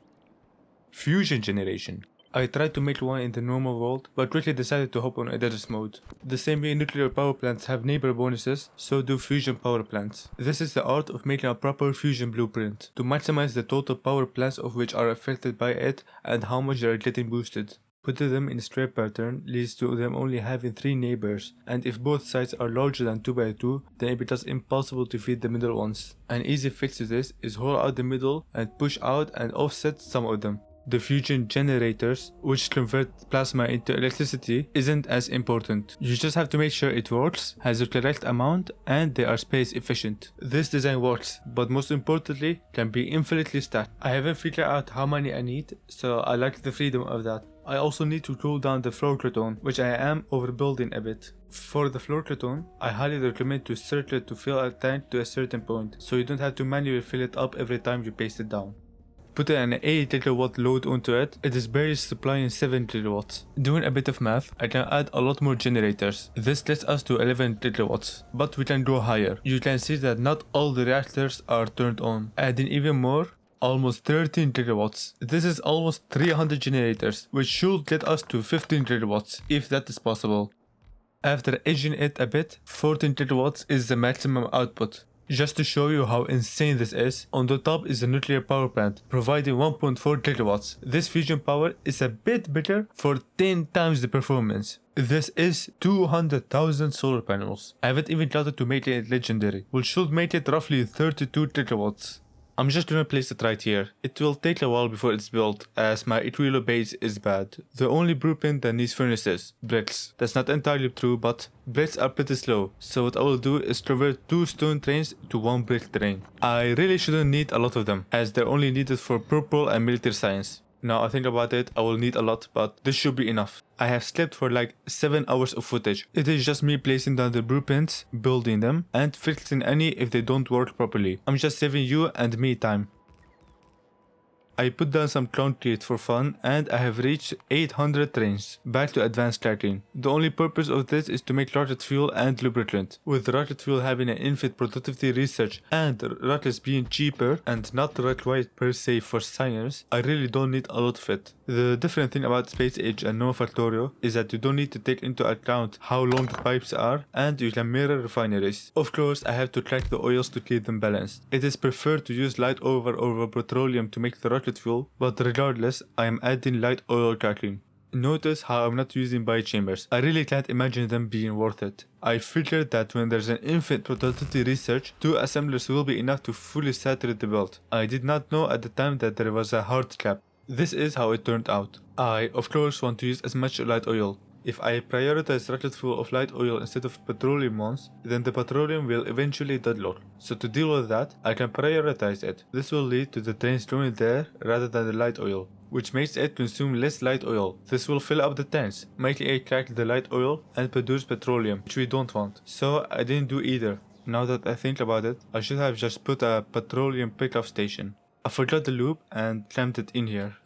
Fusion generation. I tried to make one in the normal world, but quickly decided to hop on Editors mode. The same way nuclear power plants have neighbor bonuses, so do fusion power plants. This is the art of making a proper fusion blueprint, to maximize the total power plants of which are affected by it and how much they are getting boosted. Putting them in a square pattern leads to them only having 3 neighbors, and if both sides are larger than 2 by 2, then it becomes impossible to feed the middle ones. An easy fix to this is hollow out the middle and push out and offset some of them. The fusion generators, which convert plasma into electricity, isn't as important. You just have to make sure it works, has the correct amount, and they are space efficient. This design works, but most importantly, can be infinitely stacked. I haven't figured out how many I need, so I like the freedom of that. I also need to cool down the floor creton, which I am overbuilding a bit. For the floor creton, I highly recommend to circle it to fill a tank to a certain point, so you don't have to manually fill it up every time you paste it down. Putting an 8 kilowatt load onto it, it is barely supplying 7 kilowatts. Doing a bit of math, I can add a lot more generators. This gets us to 11 kilowatts, but we can go higher. You can see that not all the reactors are turned on. Adding even more, almost 13 kilowatts. This is almost 300 generators, which should get us to 15 kilowatts, if that is possible. After edging it a bit, 14 kilowatts is the maximum output. Just to show you how insane this is, on the top is a nuclear power plant, providing 1.4 kilowatts. This fusion power is a bit bigger for 10 times the performance. This is 200,000 solar panels. I haven't even got to make it legendary, which should make it roughly 32 kilowatts. I'm just gonna place it right here. It will take a while before it's built, as my Equilo base is bad. The only blueprint that needs furnaces, bricks. That's not entirely true, but bricks are pretty slow, so what I will do is convert 2 stone trains to 1 brick train. I really shouldn't need a lot of them, as they're only needed for purple and military science. Now I think about it, I will need a lot, but this should be enough. I have slept for like 7 hours of footage. It is just me placing down the blueprints, building them, and fixing any if they don't work properly. I'm just saving you and me time. I put down some concrete for fun, and I have reached 800 trains. Back to advanced tracking. The only purpose of this is to make rocket fuel and lubricant. With rocket fuel having an infinite productivity research and rockets being cheaper and not required per se for science, I really don't need a lot of it. The different thing about Space Age and no Factorio is that you don't need to take into account how long the pipes are, and you can mirror refineries. Of course, I have to track the oils to keep them balanced. It is preferred to use light oil over petroleum to make the rocket fuel, but regardless, I am adding light oil tracking. Notice how I'm not using bichambers. I really can't imagine them being worth it. I figured that when there's an infinite productivity research, 2 assemblers will be enough to fully saturate the belt. I did not know at the time that there was a hard cap. This is how it turned out. I, of course, want to use as much light oil. If I prioritize rocket fuel of light oil instead of petroleum ones, then the petroleum will eventually deadlock. So to deal with that, I can prioritize it. This will lead to the trains going there rather than the light oil, which makes it consume less light oil. This will fill up the tanks, making it crack the light oil and produce petroleum, which we don't want. So I didn't do either. Now that I think about it, I should have just put a petroleum pickup station. I forgot the loop and clamped it in here.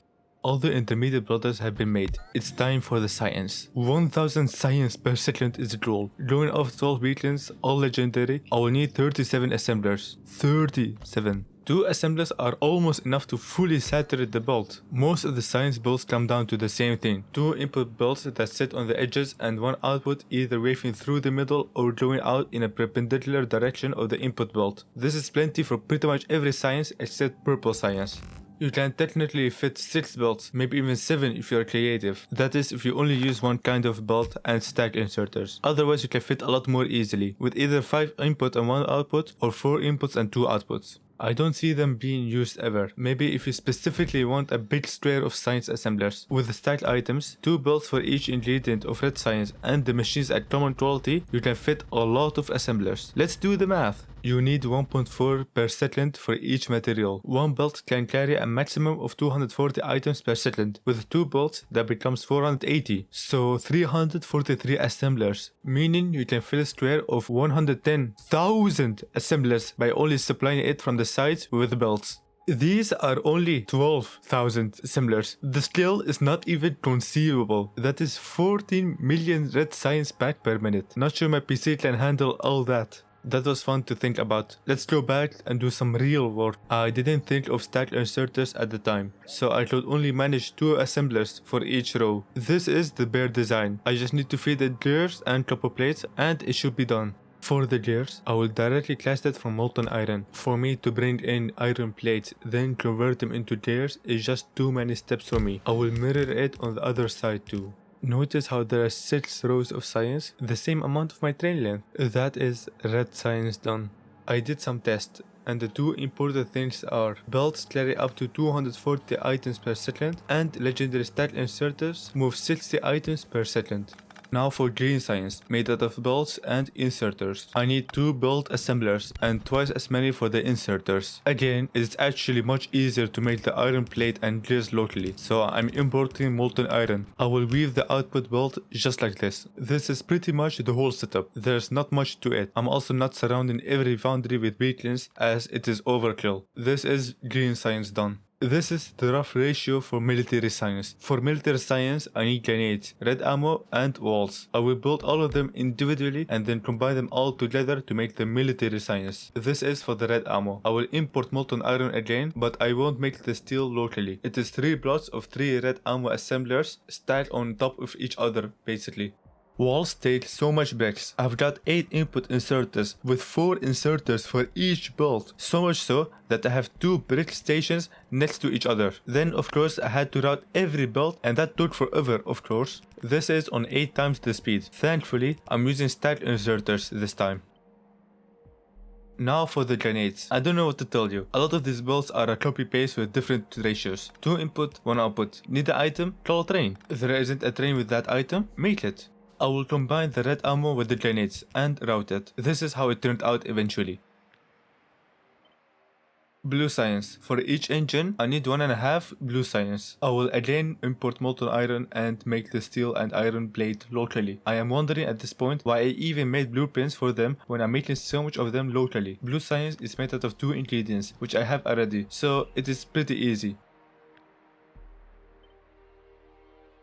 All the intermediate builders have been made. It's time for the science. 1000 science per second is the goal. Going off 12 weekends, all legendary, I will need 37 assemblers. 37. 2 assemblers are almost enough to fully saturate the belt. Most of the science builds come down to the same thing. 2 input belts that sit on the edges and 1 output either waving through the middle or going out in a perpendicular direction of the input belt. This is plenty for pretty much every science except purple science. You can technically fit 6 belts, maybe even 7 if you are creative. That is if you only use one kind of belt and stack inserters. Otherwise you can fit a lot more easily, with either 5 input and 1 output or 4 inputs and 2 outputs. I don't see them being used ever. Maybe if you specifically want a big square of science assemblers. With the stacked items, 2 belts for each ingredient of red science and the machines at common quality, you can fit a lot of assemblers. Let's do the math. You need 1.4 per second for each material. One belt can carry a maximum of 240 items per second. With 2 bolts, that becomes 480. So 343 assemblers, meaning you can fill a square of 110,000 assemblers by only supplying it from the sides with belts. These are only 12,000 assemblers. The scale is not even conceivable. That is 14 million red science pack per minute. Not sure my PC can handle all that. That was fun to think about. Let's go back and do some real work. I didn't think of stack inserters at the time, so I could only manage 2 assemblers for each row. This is the bare design. I just need to feed the gears and copper plates and it should be done. For the gears, I will directly cast it from molten iron. For me to bring in iron plates, then convert them into gears is just too many steps for me. I will mirror it on the other side too. Notice how there are 6 rows of science, the same amount of my train length. That is red science done. I did some tests, and the 2 important things are belts carry up to 240 items per second, and legendary stack inserters move 60 items per second. Now for green science, made out of belts and inserters. I need 2 belt assemblers and twice as many for the inserters. Again, it's actually much easier to make the iron plate and gears locally, so I'm importing molten iron. I will weave the output belt just like this. This is pretty much the whole setup. There's not much to it. I'm also not surrounding every foundry with beacons as it is overkill. This is green science done. This is the rough ratio for military science. For military science, I need grenades, red ammo, and walls. I will build all of them individually and then combine them all together to make the military science. This is for the red ammo. I will import molten iron again, but I won't make the steel locally. It is 3 blocks of 3 red ammo assemblers stacked on top of each other, basically. Walls take so much bricks. I've got 8 input inserters with 4 inserters for each belt. So much so that I have 2 brick stations next to each other. Then of course I had to route every belt and that took forever of course. This is on 8 times the speed. Thankfully I'm using stacked inserters this time. Now for the grenades. I don't know what to tell you. A lot of these builds are a copy paste with different ratios. 2 input, 1 output. Need the item? Call a train. If there isn't a train with that item, make it. I will combine the red ammo with the grenades and route it. This is how it turned out eventually. Blue science. For each engine, I need 1.5 blue science. I will again import molten iron and make the steel and iron plate locally. I am wondering at this point why I even made blueprints for them when I'm making so much of them locally. Blue science is made out of 2 ingredients, which I have already, so it is pretty easy.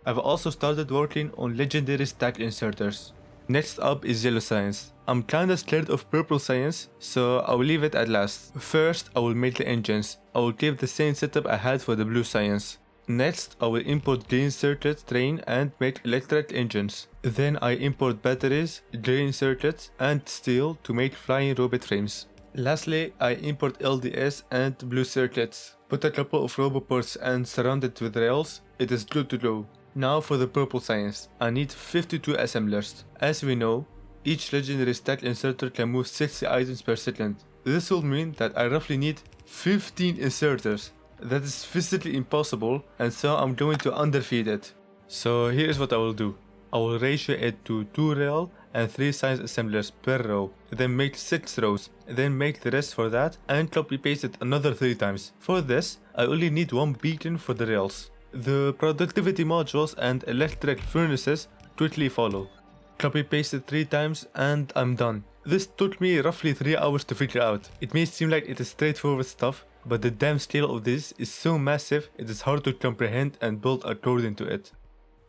I've also started working on legendary stack inserters. Next up is yellow science. I'm kinda scared of purple science, so I will leave it at last. First, I will make the engines. I will keep the same setup I had for the blue science. Next, I will import green circuits, train and make electric engines. Then I import batteries, green circuits and steel to make flying robot frames. Lastly, I import LDS and blue circuits. Put a couple of roboports and surround it with rails. It is good to go. Now for the purple science. I need 52 assemblers. As we know, each legendary stack inserter can move 60 items per second. This will mean that I roughly need 15 inserters. That is physically impossible, and so I'm going to underfeed it. So here's what I will do. I will ratio it to 2 rail and 3 science assemblers per row, then make 6 rows, then make the rest for that and copy paste it another 3 times. For this, I only need 1 beacon for the rails. The productivity modules and electric furnaces quickly follow. Copy paste it 3 times and I'm done. This took me roughly 3 hours to figure out. It may seem like it is straightforward stuff, but the damn scale of this is so massive it is hard to comprehend and build according to it.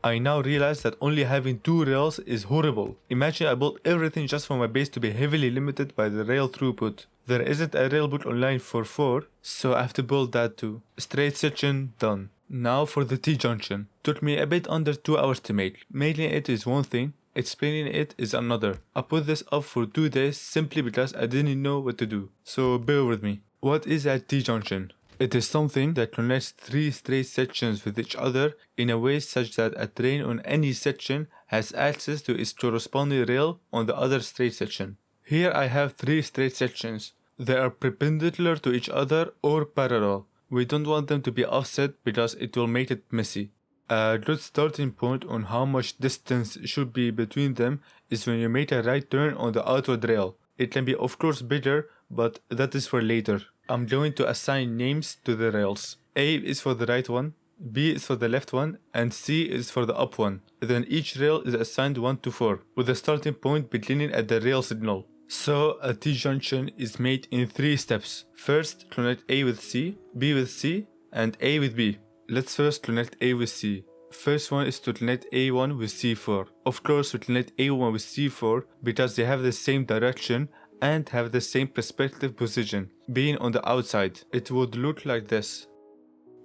I now realize that only having 2 rails is horrible. Imagine I built everything just for my base to be heavily limited by the rail throughput. There isn't a railbook online for 4, so I have to build that too. Straight section done. Now for the T-junction. Took me a bit under 2 hours to make. Making it is one thing, explaining it is another. I put this up for 2 days simply because I didn't know what to do. So bear with me. What is a T-junction? It is something that connects 3 straight sections with each other in a way such that a train on any section has access to its corresponding rail on the other straight section. Here I have 3 straight sections. They are perpendicular to each other or parallel. We don't want them to be offset because it will make it messy. A good starting point on how much distance should be between them is when you make a right turn on the outward rail. It can be of course bigger, but that is for later. I'm going to assign names to the rails. A is for the right one, B is for the left one, and C is for the up one. Then each rail is assigned 1 to 4, with the starting point beginning at the rail signal. So a T-junction is made in 3 steps. First, connect A with C, B with C, and A with B. Let's first connect A with C. First one is to connect A1 with C4. Of course, we connect A1 with C4 because they have the same direction and have the same perspective position, being on the outside. It would look like this.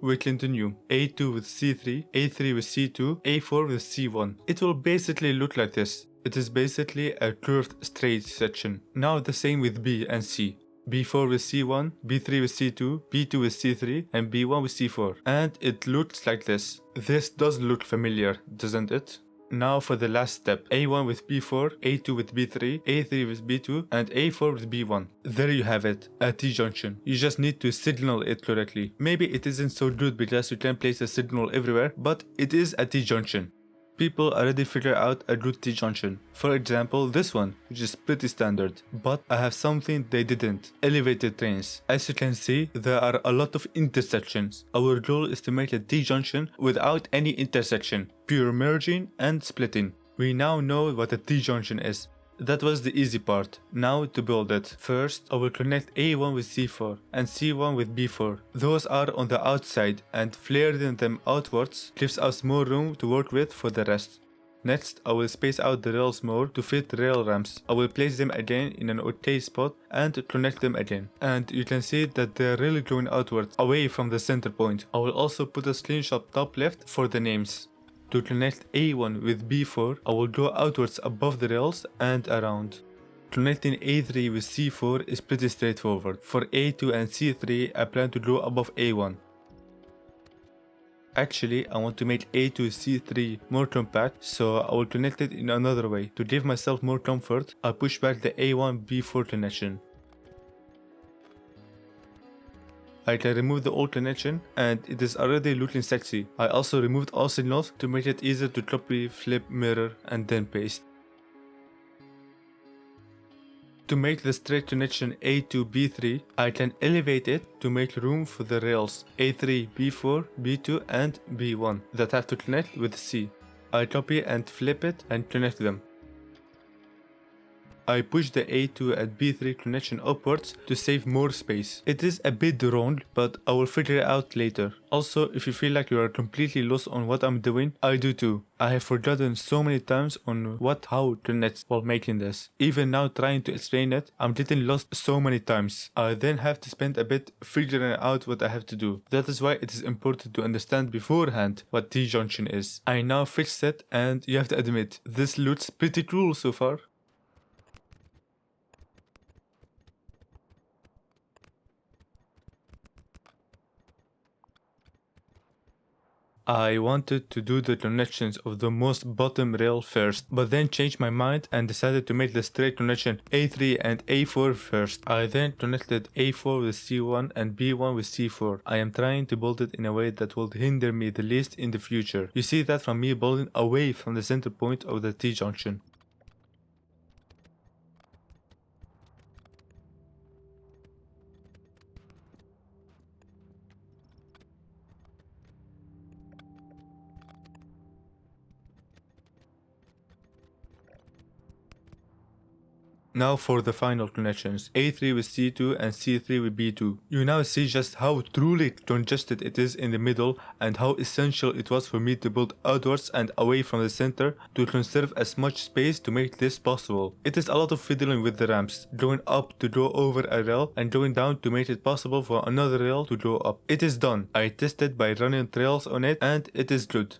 We continue A2 with C3, A3 with C2, A4 with C1. It will basically look like this. It is basically a curved straight section. Now the same with B and C. B4 with C1, B3 with C2, B2 with C3, and B1 with C4. And it looks like this. This does look familiar, doesn't it? Now for the last step, A1 with B4, A2 with B3, A3 with B2, and A4 with B1. There you have it, a T-junction. You just need to signal it correctly. Maybe it isn't so good because you can place a signal everywhere, but it is a T-junction. People already figure out a good T-junction. For example, this one, which is pretty standard. But I have something they didn't. Elevated trains. As you can see, there are a lot of intersections. Our goal is to make a T-junction without any intersection. Pure merging and splitting. We now know what a T-junction is. That was the easy part. Now to build it. First, I will connect A1 with C4 and C1 with B4. Those are on the outside, and flaring them outwards gives us more room to work with for the rest. Next, I will space out the rails more to fit rail ramps. I will place them again in an okay spot and connect them again. And you can see that they are really going outwards, away from the center point. I will also put a screenshot top left for the names. To connect A1 with B4, I will go outwards above the rails and around. Connecting A3 with C4 is pretty straightforward. For A2 and C3, I plan to go above A1. Actually, I want to make A2-C3 more compact, so I will connect it in another way. To give myself more comfort, I push back the A1-B4 connection. I can remove the old connection and it is already looking sexy. I also removed all signals to make it easier to copy, flip, mirror and then paste. To make the straight connection A2-B3, I can elevate it to make room for the rails A3, B4, B2 and B1 that have to connect with C. I copy and flip it and connect them. I push the A2 and B3 connection upwards to save more space. It is a bit wrong, but I will figure it out later. Also, if you feel like you are completely lost on what I'm doing, I do too. I have forgotten so many times on how connects while making this. Even now trying to explain it, I'm getting lost so many times. I then have to spend a bit figuring out what I have to do. That is why it is important to understand beforehand what T-junction is. I now fixed it and you have to admit, this looks pretty cool so far. I wanted to do the connections of the most bottom rail first, but then changed my mind and decided to make the straight connection A3 and A4 first. I then connected A4 with C1 and B1 with C4. I am trying to build it in a way that will hinder me the least in the future. You see that from me building away from the center point of the T-junction. Now for the final connections, A3 with C2 and C3 with B2. You now see just how truly congested it is in the middle and how essential it was for me to build outwards and away from the center to conserve as much space to make this possible. It is a lot of fiddling with the ramps, going up to go over a rail and going down to make it possible for another rail to go up. It is done. I tested by running trails on it and it is good.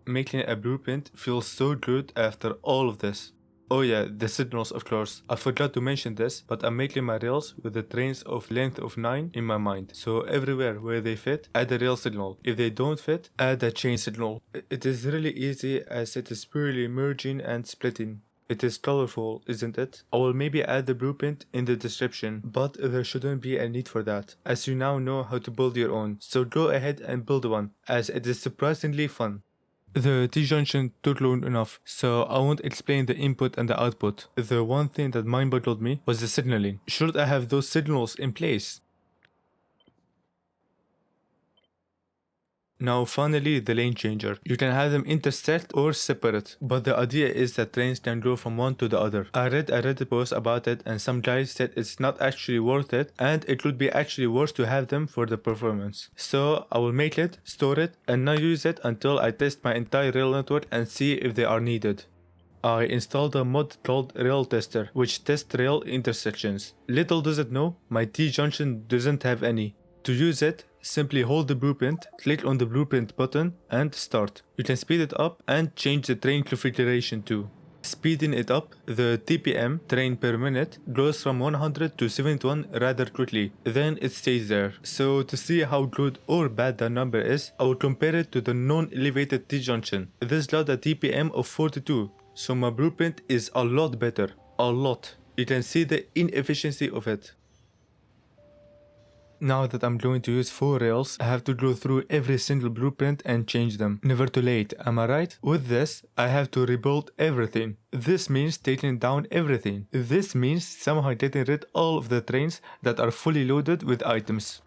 Making a blueprint feels so good after all of this. Oh yeah, the signals of course. I forgot to mention this, but I'm making my rails with the trains of length of 9 in my mind. So everywhere where they fit, add a rail signal. If they don't fit, add a chain signal. It is really easy as it is purely merging and splitting. It is colorful, isn't it? I will maybe add the blueprint in the description, but there shouldn't be a need for that, as you now know how to build your own. So go ahead and build one, as it is surprisingly fun. The T-junction took long enough, so I won't explain the input and the output. The one thing that mind-boggled me was the signaling. Should I have those signals in place? Now finally the lane changer. You can have them intersect or separate, but the idea is that trains can go from one to the other. I read a Reddit post about it and some guys said it's not actually worth it and it would be actually worse to have them for the performance. So I will make it, store it and not use it until I test my entire rail network and see if they are needed. I installed a mod called Rail Tester, which tests rail intersections. Little does it know, my T-junction doesn't have any. To use it, simply hold the blueprint, click on the blueprint button and start. You can speed it up and change the train configuration too. Speeding it up, the TPM, train per minute, goes from 100 to 71 rather quickly, then it stays there. So to see how good or bad that number is, I will compare it to the non-elevated T-junction. This got a TPM of 42, so my blueprint is a lot better, a lot. You can see the inefficiency of it. Now that I'm going to use 4 rails, I have to go through every single blueprint and change them. Never too late, am I right? With this, I have to rebuild everything. This means taking down everything. This means somehow getting rid all of the trains that are fully loaded with items.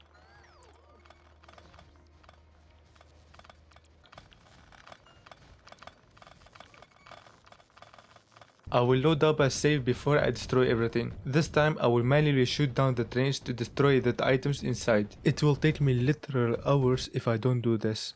I will load up a save before I destroy everything. This time I will manually shoot down the trains to destroy the items inside. It will take me literal hours if I don't do this.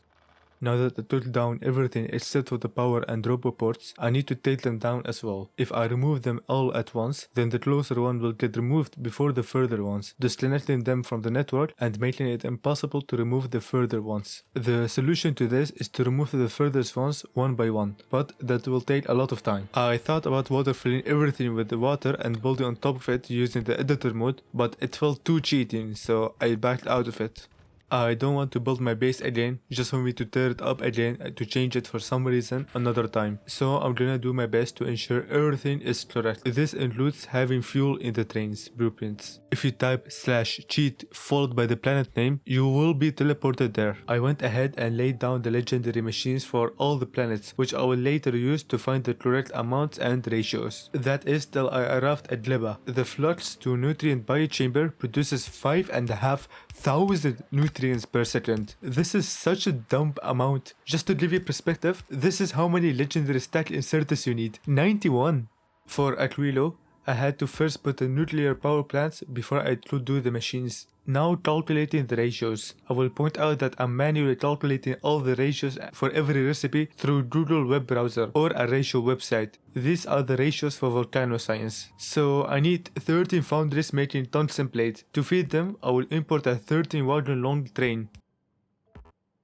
Now that I took down everything except for the power and robo ports, I need to take them down as well. If I remove them all at once, then the closer one will get removed before the further ones, disconnecting them from the network and making it impossible to remove the further ones. The solution to this is to remove the furthest ones one by one, but that will take a lot of time. I thought about water filling everything with the water and building on top of it using the editor mode, but it felt too cheating, so I backed out of it. I don't want to build my base again just for me to tear it up again to change it for some reason another time. So I'm gonna do my best to ensure everything is correct. This includes having fuel in the train's blueprints. If you type /cheat followed by the planet name, you will be teleported there. I went ahead and laid down the legendary machines for all the planets, which I will later use to find the correct amounts and ratios. That is till I arrived at Gleba. The flux to nutrient biochamber produces 5,500 nutrients per second. This is such a dumb amount. Just to give you perspective, this is how many legendary stack inserters you need. 91. For Aquilo, I had to first put the nuclear power plants before I could do the machines. Now calculating the ratios. I will point out that I'm manually calculating all the ratios for every recipe through Google web browser or a ratio website. These are the ratios for volcano science. So I need 13 foundries making tungsten plates. To feed them, I will import a 13 wagon long train.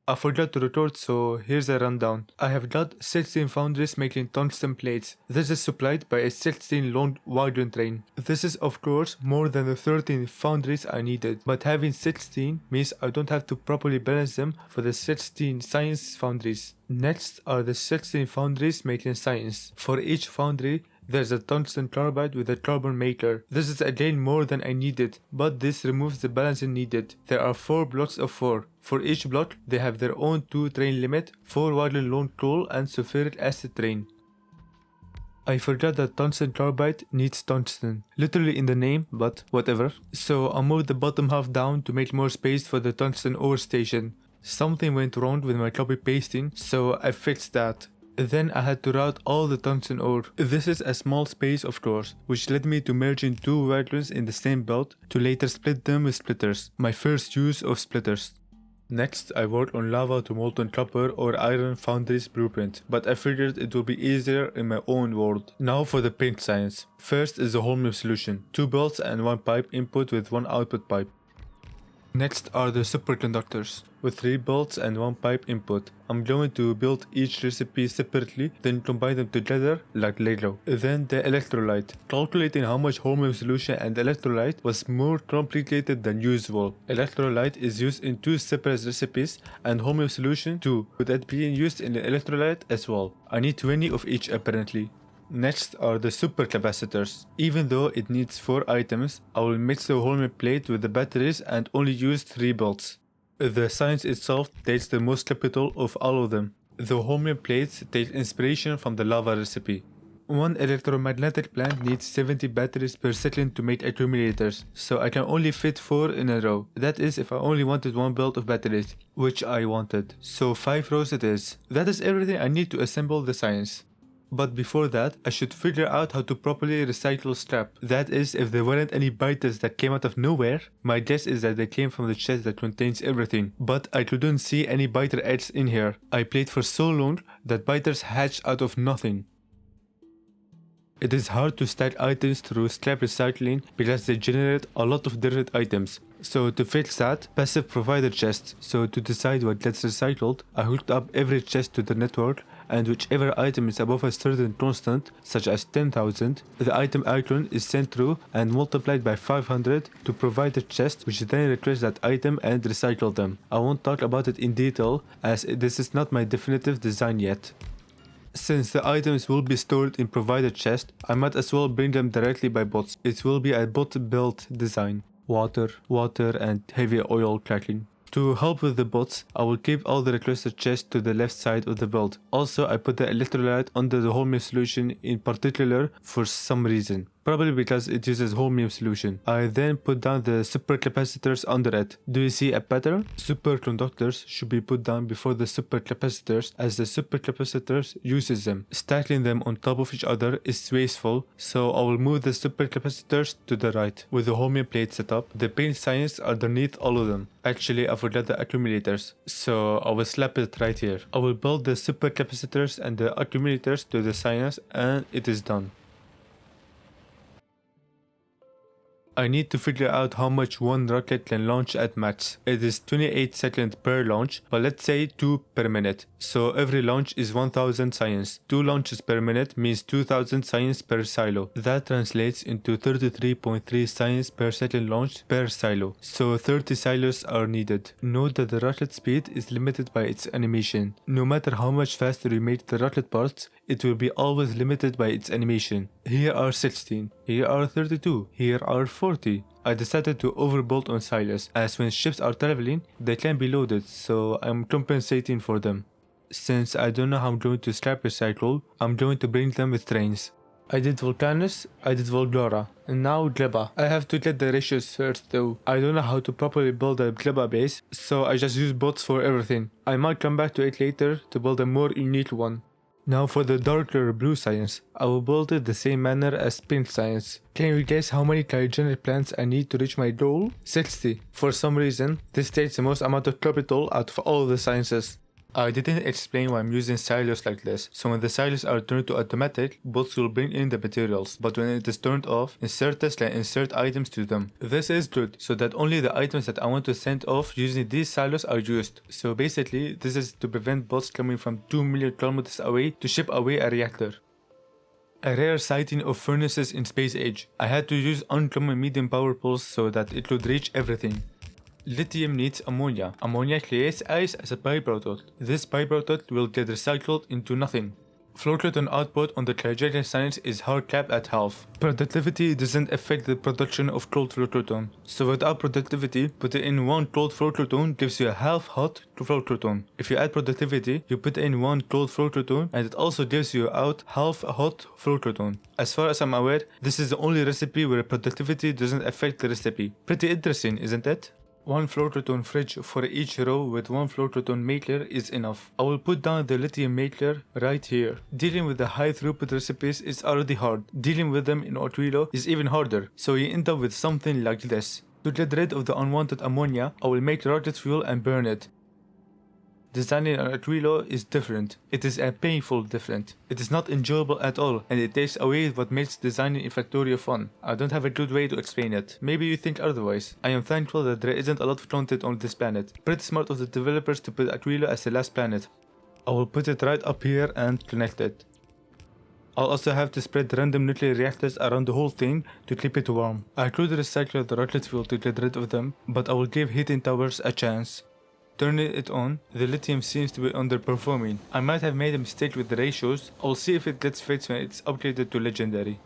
I forgot to record, so here's a rundown. I have got 16 foundries making tungsten plates. This is supplied by a 16 long wagon train. This is of course more than the 13 foundries I needed, but having 16 means I don't have to properly balance them for the 16 science foundries. Next are the 16 foundries making science. For each foundry, there's a tungsten carbide with a carbon maker. This is again more than I needed, but this removes the balancing needed. There are 4 blocks of 4. For each block, they have their own 2 train limit, 4 wagon long coal and sulfuric acid train. I forgot that tungsten carbide needs tungsten. Literally in the name, but whatever. So I moved the bottom half down to make more space for the tungsten ore station. Something went wrong with my copy pasting, so I fixed that. Then I had to route all the tungsten ore. This is a small space of course, which led me to merging 2 wagons in the same belt to later split them with splitters. My first use of splitters. Next, I worked on lava to molten copper or iron foundries blueprint, but I figured it would be easier in my own world. Now for the paint science. First is the Holmleb solution, 2 belts and 1 pipe input with 1 output pipe. Next are the superconductors, with 3 bolts and 1 pipe input. I'm going to build each recipe separately, then combine them together like Lego. Then the electrolyte. Calculating how much Holmleb solution and electrolyte was more complicated than usual. Electrolyte is used in 2 separate recipes and Holmleb solution too, with that being used in the electrolyte as well. I need 20 of each apparently. Next are the supercapacitors. Even though it needs 4 items, I will mix the Holmleb plate with the batteries and only use 3 bolts. The science itself takes the most capital of all of them. The holmium plates take inspiration from the lava recipe. One electromagnetic plant needs 70 batteries per second to make accumulators, so I can only fit 4 in a row. That is if I only wanted one belt of batteries, which I wanted. So 5 rows it is. That is everything I need to assemble the science. But before that, I should figure out how to properly recycle scrap. That is, if there weren't any biters that came out of nowhere, my guess is that they came from the chest that contains everything. But I couldn't see any biter eggs in here. I played for so long that biters hatched out of nothing. It is hard to stack items through scrap recycling because they generate a lot of different items. So to fix that, Passive provided chests. So to decide what gets recycled, I hooked up every chest to the network, and whichever item is above a certain constant, such as 10,000, the item icon is sent through and multiplied by 500 to provide a chest which then requires that item and recycle them. I won't talk about it in detail as this is not my definitive design yet. Since the items will be stored in provided chest, I might as well bring them directly by bots. It will be a bot-built design. Water, and heavy oil cracking. To help with the bots, I will keep all the requested chests to the left side of the build. Also, I put the electrolyte under the holmium solution in particular for some reason. Probably because it uses holmium solution. I then put down the supercapacitors under it. Do you see a pattern? Superconductors should be put down before the supercapacitors as the supercapacitors uses them. Stacking them on top of each other is wasteful, so I will move the supercapacitors to the right. With the holmium plate set up, the paint science underneath all of them. Actually, I forgot the accumulators, so I will slap it right here. I will build the supercapacitors and the accumulators to the science and it is done. I need to figure out how much one rocket can launch at max. It is 28 seconds per launch, but let's say 2 per minute. So every launch is 1000 science. 2 launches per minute means 2000 science per silo. That translates into 33.3 science per second launch per silo. So 30 silos are needed. Note that the rocket speed is limited by its animation. No matter how much faster you make the rocket parts, it will be always limited by its animation. Here are 16, here are 32, here are 40. I decided to overbuild on silos, as when ships are traveling, they can be loaded, so I'm compensating for them. Since I don't know how I'm going to scrap recycle, I'm going to bring them with trains. I did Vulcanus, I did Volgora, and now Gleba. I have to get the ratios first though. I don't know how to properly build a Gleba base, so I just use bots for everything. I might come back to it later to build a more unique one. Now for the darker blue science, I will build it the same manner as pink science. Can you guess how many cryogenic plants I need to reach my goal? 60. For some reason, this takes the most amount of capital out of all the sciences. I didn't explain why I'm using silos like this, so when the silos are turned to automatic, bots will bring in the materials, but when it is turned off, inserters can insert items to them. This is good, so that only the items that I want to send off using these silos are used. So basically, this is to prevent bots coming from 2 million kilometers away to ship away a reactor. A rare sighting of furnaces in space age. I had to use uncommon medium power pulse so that it could reach everything. Lithium needs ammonia. Ammonia creates ice as a byproduct. This byproduct will get recycled into nothing. Flow-Triton output on the cryogenic science is hard capped at half. Productivity doesn't affect the production of cold Flow-Triton. So without productivity, putting in 1 cold Flow-Triton gives you a half hot Flow-Triton. If you add productivity, you put in 1 cold Flow-Triton and it also gives you out half a hot Flow-Triton. As far as I'm aware, this is the only recipe where productivity doesn't affect the recipe. Pretty interesting, isn't it? 1 Flow-Triton fridge for each row with 1 Flow-Triton maker is enough. I will put down the lithium maker right here. Dealing with the high throughput recipes is already hard. Dealing with them in Otuilo is even harder, so you end up with something like this. To get rid of the unwanted ammonia, I will make rocket fuel and burn it. Designing an Aquilo is different. It is a painful different. It is not enjoyable at all, and it takes away what makes designing in Factorio fun. I don't have a good way to explain it. Maybe you think otherwise. I am thankful that there isn't a lot of content on this planet. Pretty smart of the developers to put Aquilo as the last planet. I will put it right up here and connect it. I'll also have to spread random nuclear reactors around the whole thing to keep it warm. I could recycle the rocket fuel to get rid of them, but I will give heating towers a chance. Turning it on, the lithium seems to be underperforming. I might have made a mistake with the ratios. I'll see if it gets fixed when it's upgraded to legendary.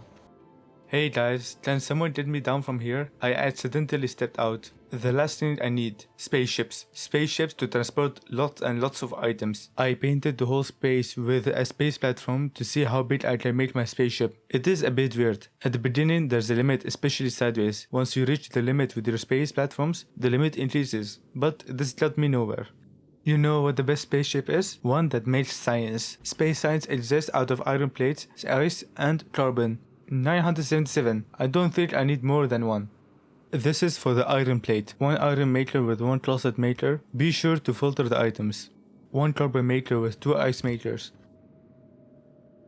Hey guys, can someone get me down from here? I accidentally stepped out. The last thing I need, spaceships. Spaceships to transport lots and lots of items. I painted the whole space with a space platform to see how big I can make my spaceship. It is a bit weird. At the beginning there's a limit, especially sideways. Once you reach the limit with your space platforms, the limit increases. But this got me nowhere. You know what the best spaceship is? One that makes science. Space science exists out of iron plates, ice and carbon. 977. I don't think I need more than one. This is for the iron plate. One iron maker with one closet maker. Be sure to filter the items. One carbon maker with two ice makers.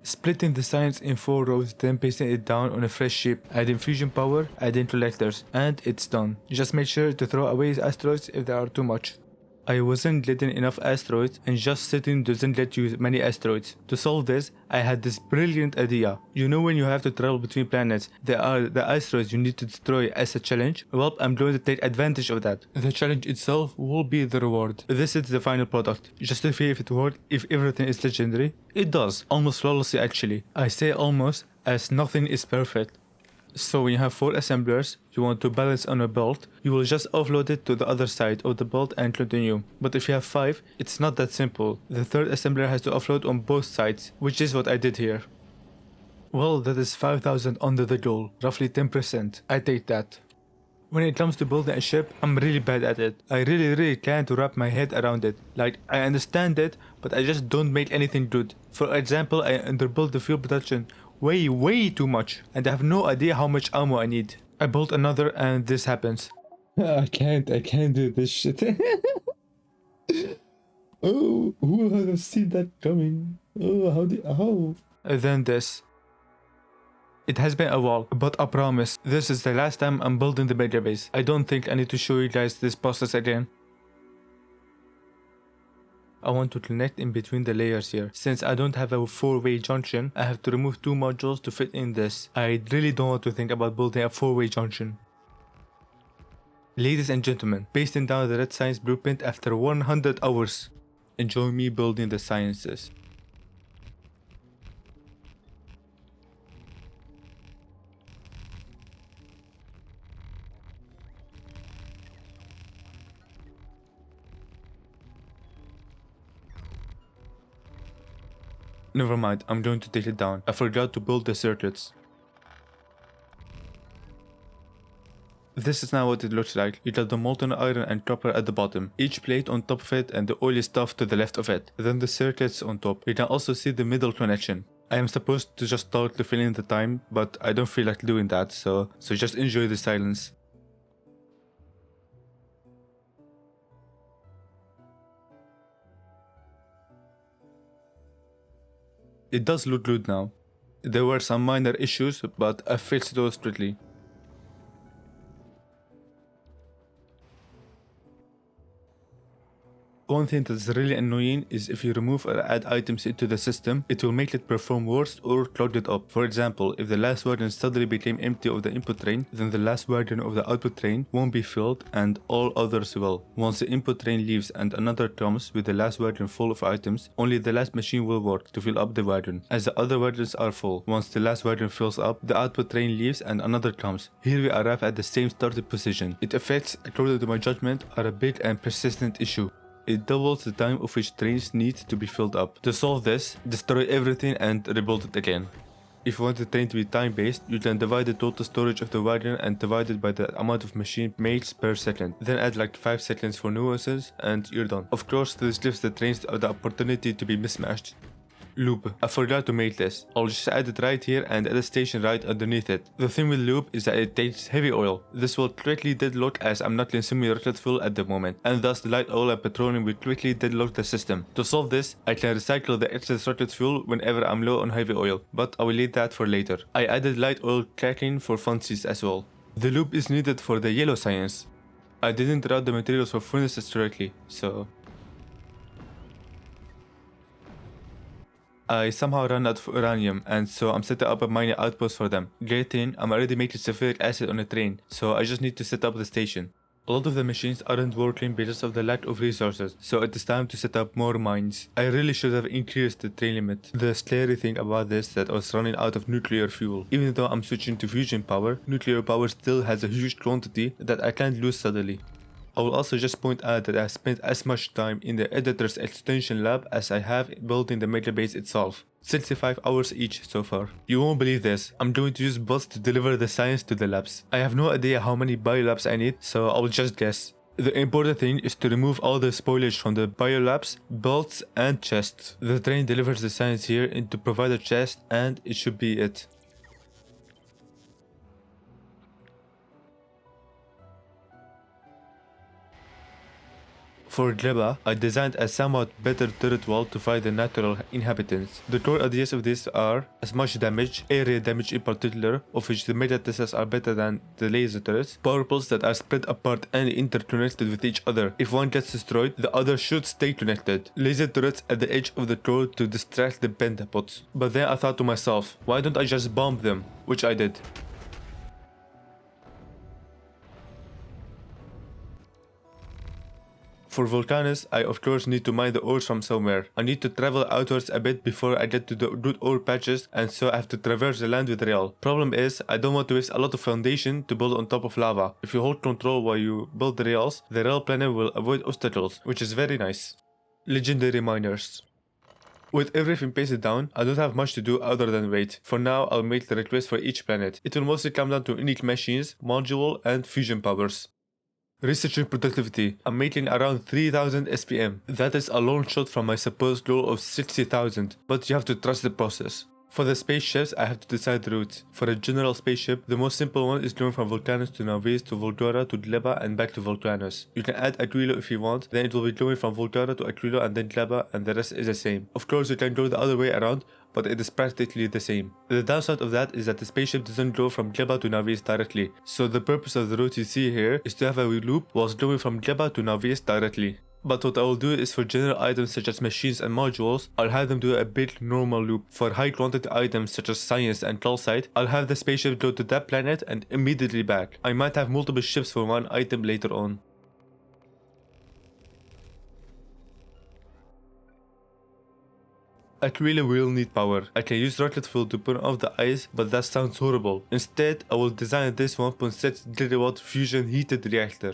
Splitting the science in 4 rows, then pasting it down on a fresh ship. Adding fusion power, adding collectors, and it's done. Just make sure to throw away asteroids if there are too much. I wasn't getting enough asteroids, and just sitting doesn't let you many asteroids. To solve this, I had this brilliant idea. You know when you have to travel between planets, there are the asteroids you need to destroy as a challenge? Well, I'm going to take advantage of that. The challenge itself will be the reward. This is the final product. Just to see if it works, if everything is legendary. It does, almost flawlessly actually. I say almost, as nothing is perfect. So when you have 4 assemblers you want to balance on a belt, you will just offload it to the other side of the belt and continue. But if you have 5, it's not that simple. The 3rd assembler has to offload on both sides, which is what I did here. Well, that is 5,000 under the goal, roughly 10%. I take that. When it comes to building a ship, I'm really bad at it. I really can't wrap my head around it. Like, I understand it, but I just don't make anything good. For example, I underbuilt the fuel production way too much, and I have no idea how much ammo I need. I built another and this happens. I can't do this shit. Oh, who would have seen that coming? Oh, how? And then this. It has been a while, but I promise, this is the last time I'm building the mega base. I don't think I need to show you guys this process again. I want to connect in between the layers here. Since I don't have a 4-way junction, I have to remove 2 modules to fit in this. I really don't want to think about building a 4-way junction. Ladies and gentlemen, pasting down the red science blueprint after 100 hours. Enjoy me building the sciences. Never mind, I'm going to take it down. I forgot to build the circuits. This is now what it looks like. You got the molten iron and copper at the bottom. Each plate on top of it and the oily stuff to the left of it. Then the circuits on top. You can also see the middle connection. I am supposed to just talk to fill in the time, but I don't feel like doing that, so just enjoy the silence. It does look good now. There were some minor issues, but I fixed those quickly. One thing that's really annoying is if you remove or add items into the system, it will make it perform worse or clog it up. For example, if the last wagon suddenly became empty of the input train, then the last wagon of the output train won't be filled and all others will. Once the input train leaves and another comes with the last wagon full of items, only the last machine will work to fill up the wagon, as the other wagons are full. Once the last wagon fills up, the output train leaves and another comes. Here we arrive at the same starting position. Its effects, according to my judgment, are a big and persistent issue. It doubles the time of which trains need to be filled up. To solve this, destroy everything and rebuild it again. If you want the train to be time based, you can divide the total storage of the wagon and divide it by the amount of machine makes per second. Then add like 5 seconds for nuances and you're done. Of course, this gives the trains the opportunity to be mismatched. Loop. I forgot to make this. I'll just add it right here and add a station right underneath it. The thing with loop is that it takes heavy oil. This will quickly deadlock as I'm not consuming rocket fuel at the moment, and thus the light oil and petroleum will quickly deadlock the system. To solve this, I can recycle the excess rocket fuel whenever I'm low on heavy oil, but I will leave that for later. I added light oil cracking for funsies as well. The loop is needed for the yellow science. I didn't route the materials for furnaces correctly, so I somehow ran out of uranium, and so I'm setting up a mining outpost for them. Great thing, I'm already making sulfuric acid on a train, so I just need to set up the station. A lot of the machines aren't working because of the lack of resources, so it is time to set up more mines. I really should have increased the train limit. The scary thing about this is that I was running out of nuclear fuel. Even though I'm switching to fusion power, nuclear power still has a huge quantity that I can't lose suddenly. I will also just point out that I spent as much time in the editor's extension lab as I have building the mega base itself. 65 hours each so far. You won't believe this, I'm going to use bots to deliver the science to the labs. I have no idea how many biolabs I need, so I will just guess. The important thing is to remove all the spoilage from the biolabs, belts and chests. The train delivers the science here into provider chest and it should be it. For Gleba, I designed a somewhat better turret wall to fight the natural inhabitants. The core ideas of this are as much damage, area damage in particular, of which the meta Teslas are better than the laser turrets, power poles that are spread apart and interconnected with each other. If one gets destroyed, the other should stay connected. Laser turrets at the edge of the core to distract the pentapods. But then I thought to myself, why don't I just bomb them? Which I did. For Volcanus, I of course need to mine the ores from somewhere. I need to travel outwards a bit before I get to the good ore patches, and so I have to traverse the land with rail. Problem is, I don't want to waste a lot of foundation to build on top of lava. If you hold control while you build the rails, the rail planner will avoid obstacles, which is very nice. Legendary miners. With everything pasted down, I don't have much to do other than wait. For now, I'll make the request for each planet. It will mostly come down to unique machines, module and fusion powers. Researcher productivity. I'm making around 3000 SPM. That is a long shot from my supposed goal of 60,000, but you have to trust the process. For the spaceships, I have to decide the routes. For a general spaceship, the most simple one is going from Volcanus to Navis to Volgora to Gleba and back to Volcanus. You can add Aquilo if you want, then it will be going from Volgora to Aquilo and then Gleba, and the rest is the same. Of course, you can go the other way around, but it is practically the same. The downside of that is that the spaceship doesn't go from Gleba to Navis directly, so the purpose of the route you see here is to have a loop whilst going from Gleba to Navis directly. But what I will do is for general items such as machines and modules, I'll have them do a big normal loop. For high quantity items such as science and calcite, I'll have the spaceship go to that planet and immediately back. I might have multiple ships for one item later on. I really will need power. I can use rocket fuel to burn off the ice, but that sounds horrible. Instead, I will design this 1.6 GW fusion heated reactor.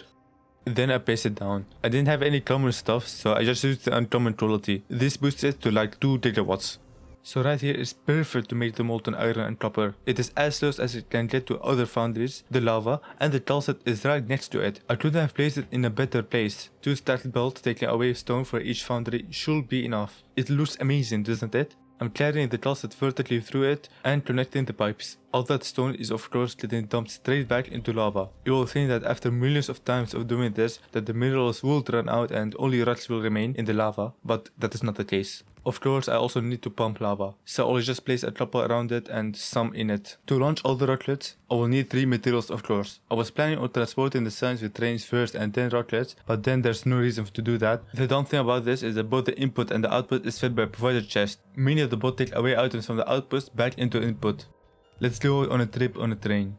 Then I paste it down. I didn't have any common stuff, so I just used the uncommon quality. This boosts it to like 2 GW. So right here is perfect to make the molten iron and copper. It is as close as it can get to other foundries, the lava, and the calcite is right next to it. I couldn't have placed it in a better place. 2 stacked belts taking away stone for each foundry should be enough. It looks amazing, doesn't it? I'm carrying the calcite vertically through it and connecting the pipes. All that stone is of course getting dumped straight back into lava. You will think that after millions of times of doing this that the minerals will run out and only rocks will remain in the lava, but that is not the case. Of course, I also need to pump lava, so I'll just place a couple around it and some in it. To launch all the rockets, I will need 3 materials of course. I was planning on transporting the science with trains first and then rockets, but then there's no reason to do that. The dumb thing about this is that both the input and the output is fed by a provider chest. Many of the bots take away items from the outpost back into input. Let's go on a trip on a train.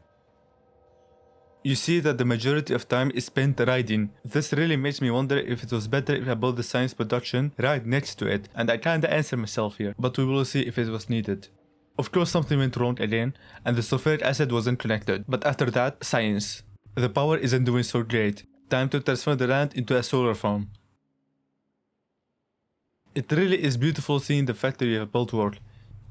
You see that the majority of time is spent riding. This really makes me wonder if it was better if I built the science production right next to it, and I kinda answer myself here, but we will see if it was needed. Of course something went wrong again, and the sulfuric acid wasn't connected, but after that, science. The power isn't doing so great. Time to transform the land into a solar farm. It really is beautiful seeing the factory you have built work.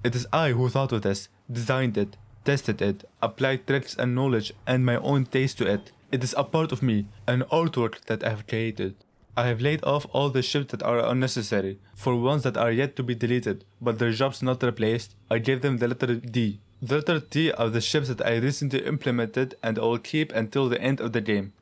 It is I who thought of this, designed it, tested it, applied tricks and knowledge and my own taste to it. It is a part of me, an artwork that I have created. I have laid off all the ships that are unnecessary, for ones that are yet to be deleted, but their jobs not replaced, I gave them the letter D. The letter D are the ships that I recently implemented and I will keep until the end of the game.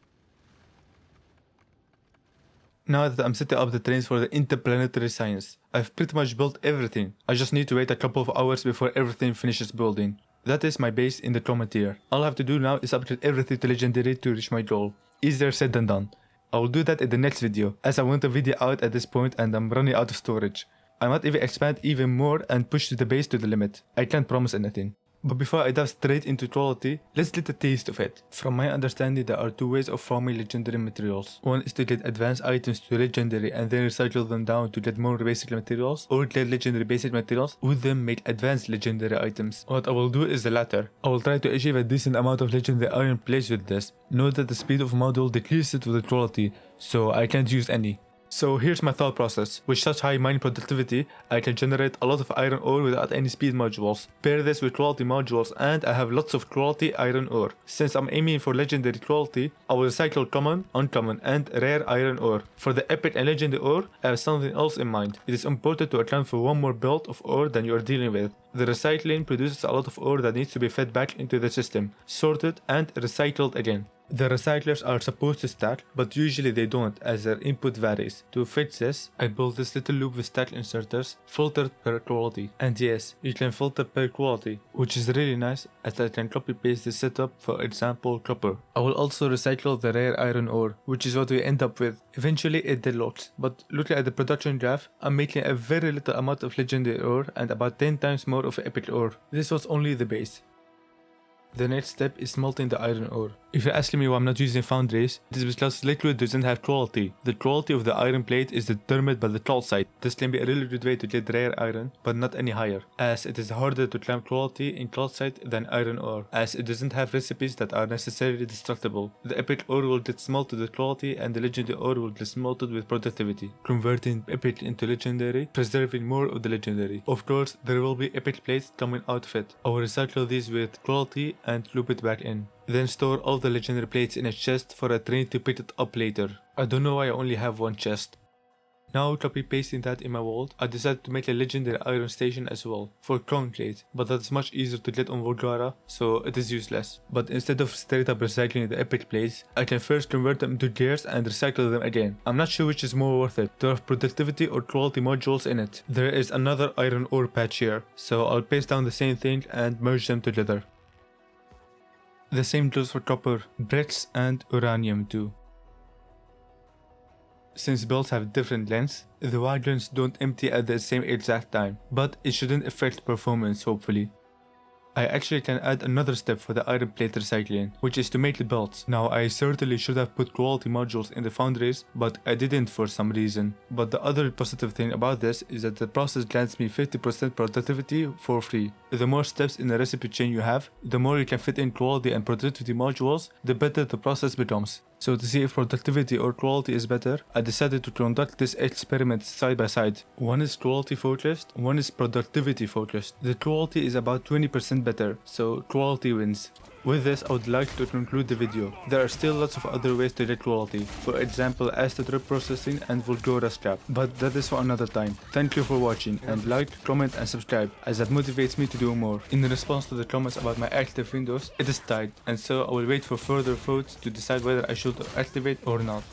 Now that I'm setting up the trains for the interplanetary science, I've pretty much built everything. I just need to wait a couple of hours before everything finishes building. That is my base in the comet tier. All I have to do now is upgrade everything to legendary to reach my goal. Easier said than done. I will do that in the next video, as I want a video out at this point and I'm running out of storage. I might even expand even more and push the base to the limit. I can't promise anything. But before I dive straight into quality, let's get a taste of it. From my understanding, there are two ways of farming legendary materials. One is to get advanced items to legendary and then recycle them down to get more basic materials, or get legendary basic materials with them make advanced legendary items. What I will do is the latter. I will try to achieve a decent amount of legendary iron plates with this. Note that the speed of module decreases with the quality, so I can't use any. So here's my thought process. With such high mining productivity, I can generate a lot of iron ore without any speed modules. Pair this with quality modules and I have lots of quality iron ore. Since I'm aiming for legendary quality, I will recycle common, uncommon and rare iron ore. For the epic and legendary ore, I have something else in mind. It is important to account for one more belt of ore than you are dealing with. The recycling produces a lot of ore that needs to be fed back into the system, sorted and recycled again. The recyclers are supposed to stack, but usually they don't as their input varies. To fix this, I built this little loop with stack inserters, filtered per quality. And yes, you can filter per quality, which is really nice as I can copy paste this setup, for example copper. I will also recycle the rare iron ore, which is what we end up with. Eventually it deadlocks, but looking at the production graph, I'm making a very little amount of legendary ore and about 10 times more of epic ore. This was only the base. The next step is smelting the iron ore. If you're asking me why I'm not using foundries, it is because liquid doesn't have quality. The quality of the iron plate is determined by the calcite. This can be a really good way to get rare iron, but not any higher, as it is harder to climb quality in calcite than iron ore, as it doesn't have recipes that are necessarily destructible. The epic ore will get smelted with quality and the legendary ore will get smelted with productivity, converting epic into legendary, preserving more of the legendary. Of course, there will be epic plates coming out of it. I will recycle these with quality and loop it back in. Then store all the legendary plates in a chest for a train to pick it up later. I don't know why I only have one chest. Now copy pasting that in my vault, I decided to make a legendary iron station as well, for concrete, but that's much easier to get on Volgara, so it is useless. But instead of straight up recycling the epic plates, I can first convert them into gears and recycle them again. I'm not sure which is more worth it, to have productivity or quality modules in it. There is another iron ore patch here, so I'll paste down the same thing and merge them together. The same goes for copper, bricks and uranium too. Since belts have different lengths, the wagons don't empty at the same exact time, but it shouldn't affect performance hopefully. I actually can add another step for the iron plate recycling, which is to make the belts. Now I certainly should have put quality modules in the foundries, but I didn't for some reason. But the other positive thing about this is that the process grants me 50% productivity for free. The more steps in the recipe chain you have, the more you can fit in quality and productivity modules, the better the process becomes. So to see if productivity or quality is better, I decided to conduct this experiment side by side. One is quality focused, one is productivity focused. The quality is about 20% better, so quality wins. With this, I would like to conclude the video. There are still lots of other ways to get quality, for example acid reprocessing and Volgora scrap, but that is for another time. Thank you for watching, and like, comment and subscribe, as that motivates me to do more. In response to the comments about my active windows, it is tight, and so I will wait for further votes to decide whether I should activate or not.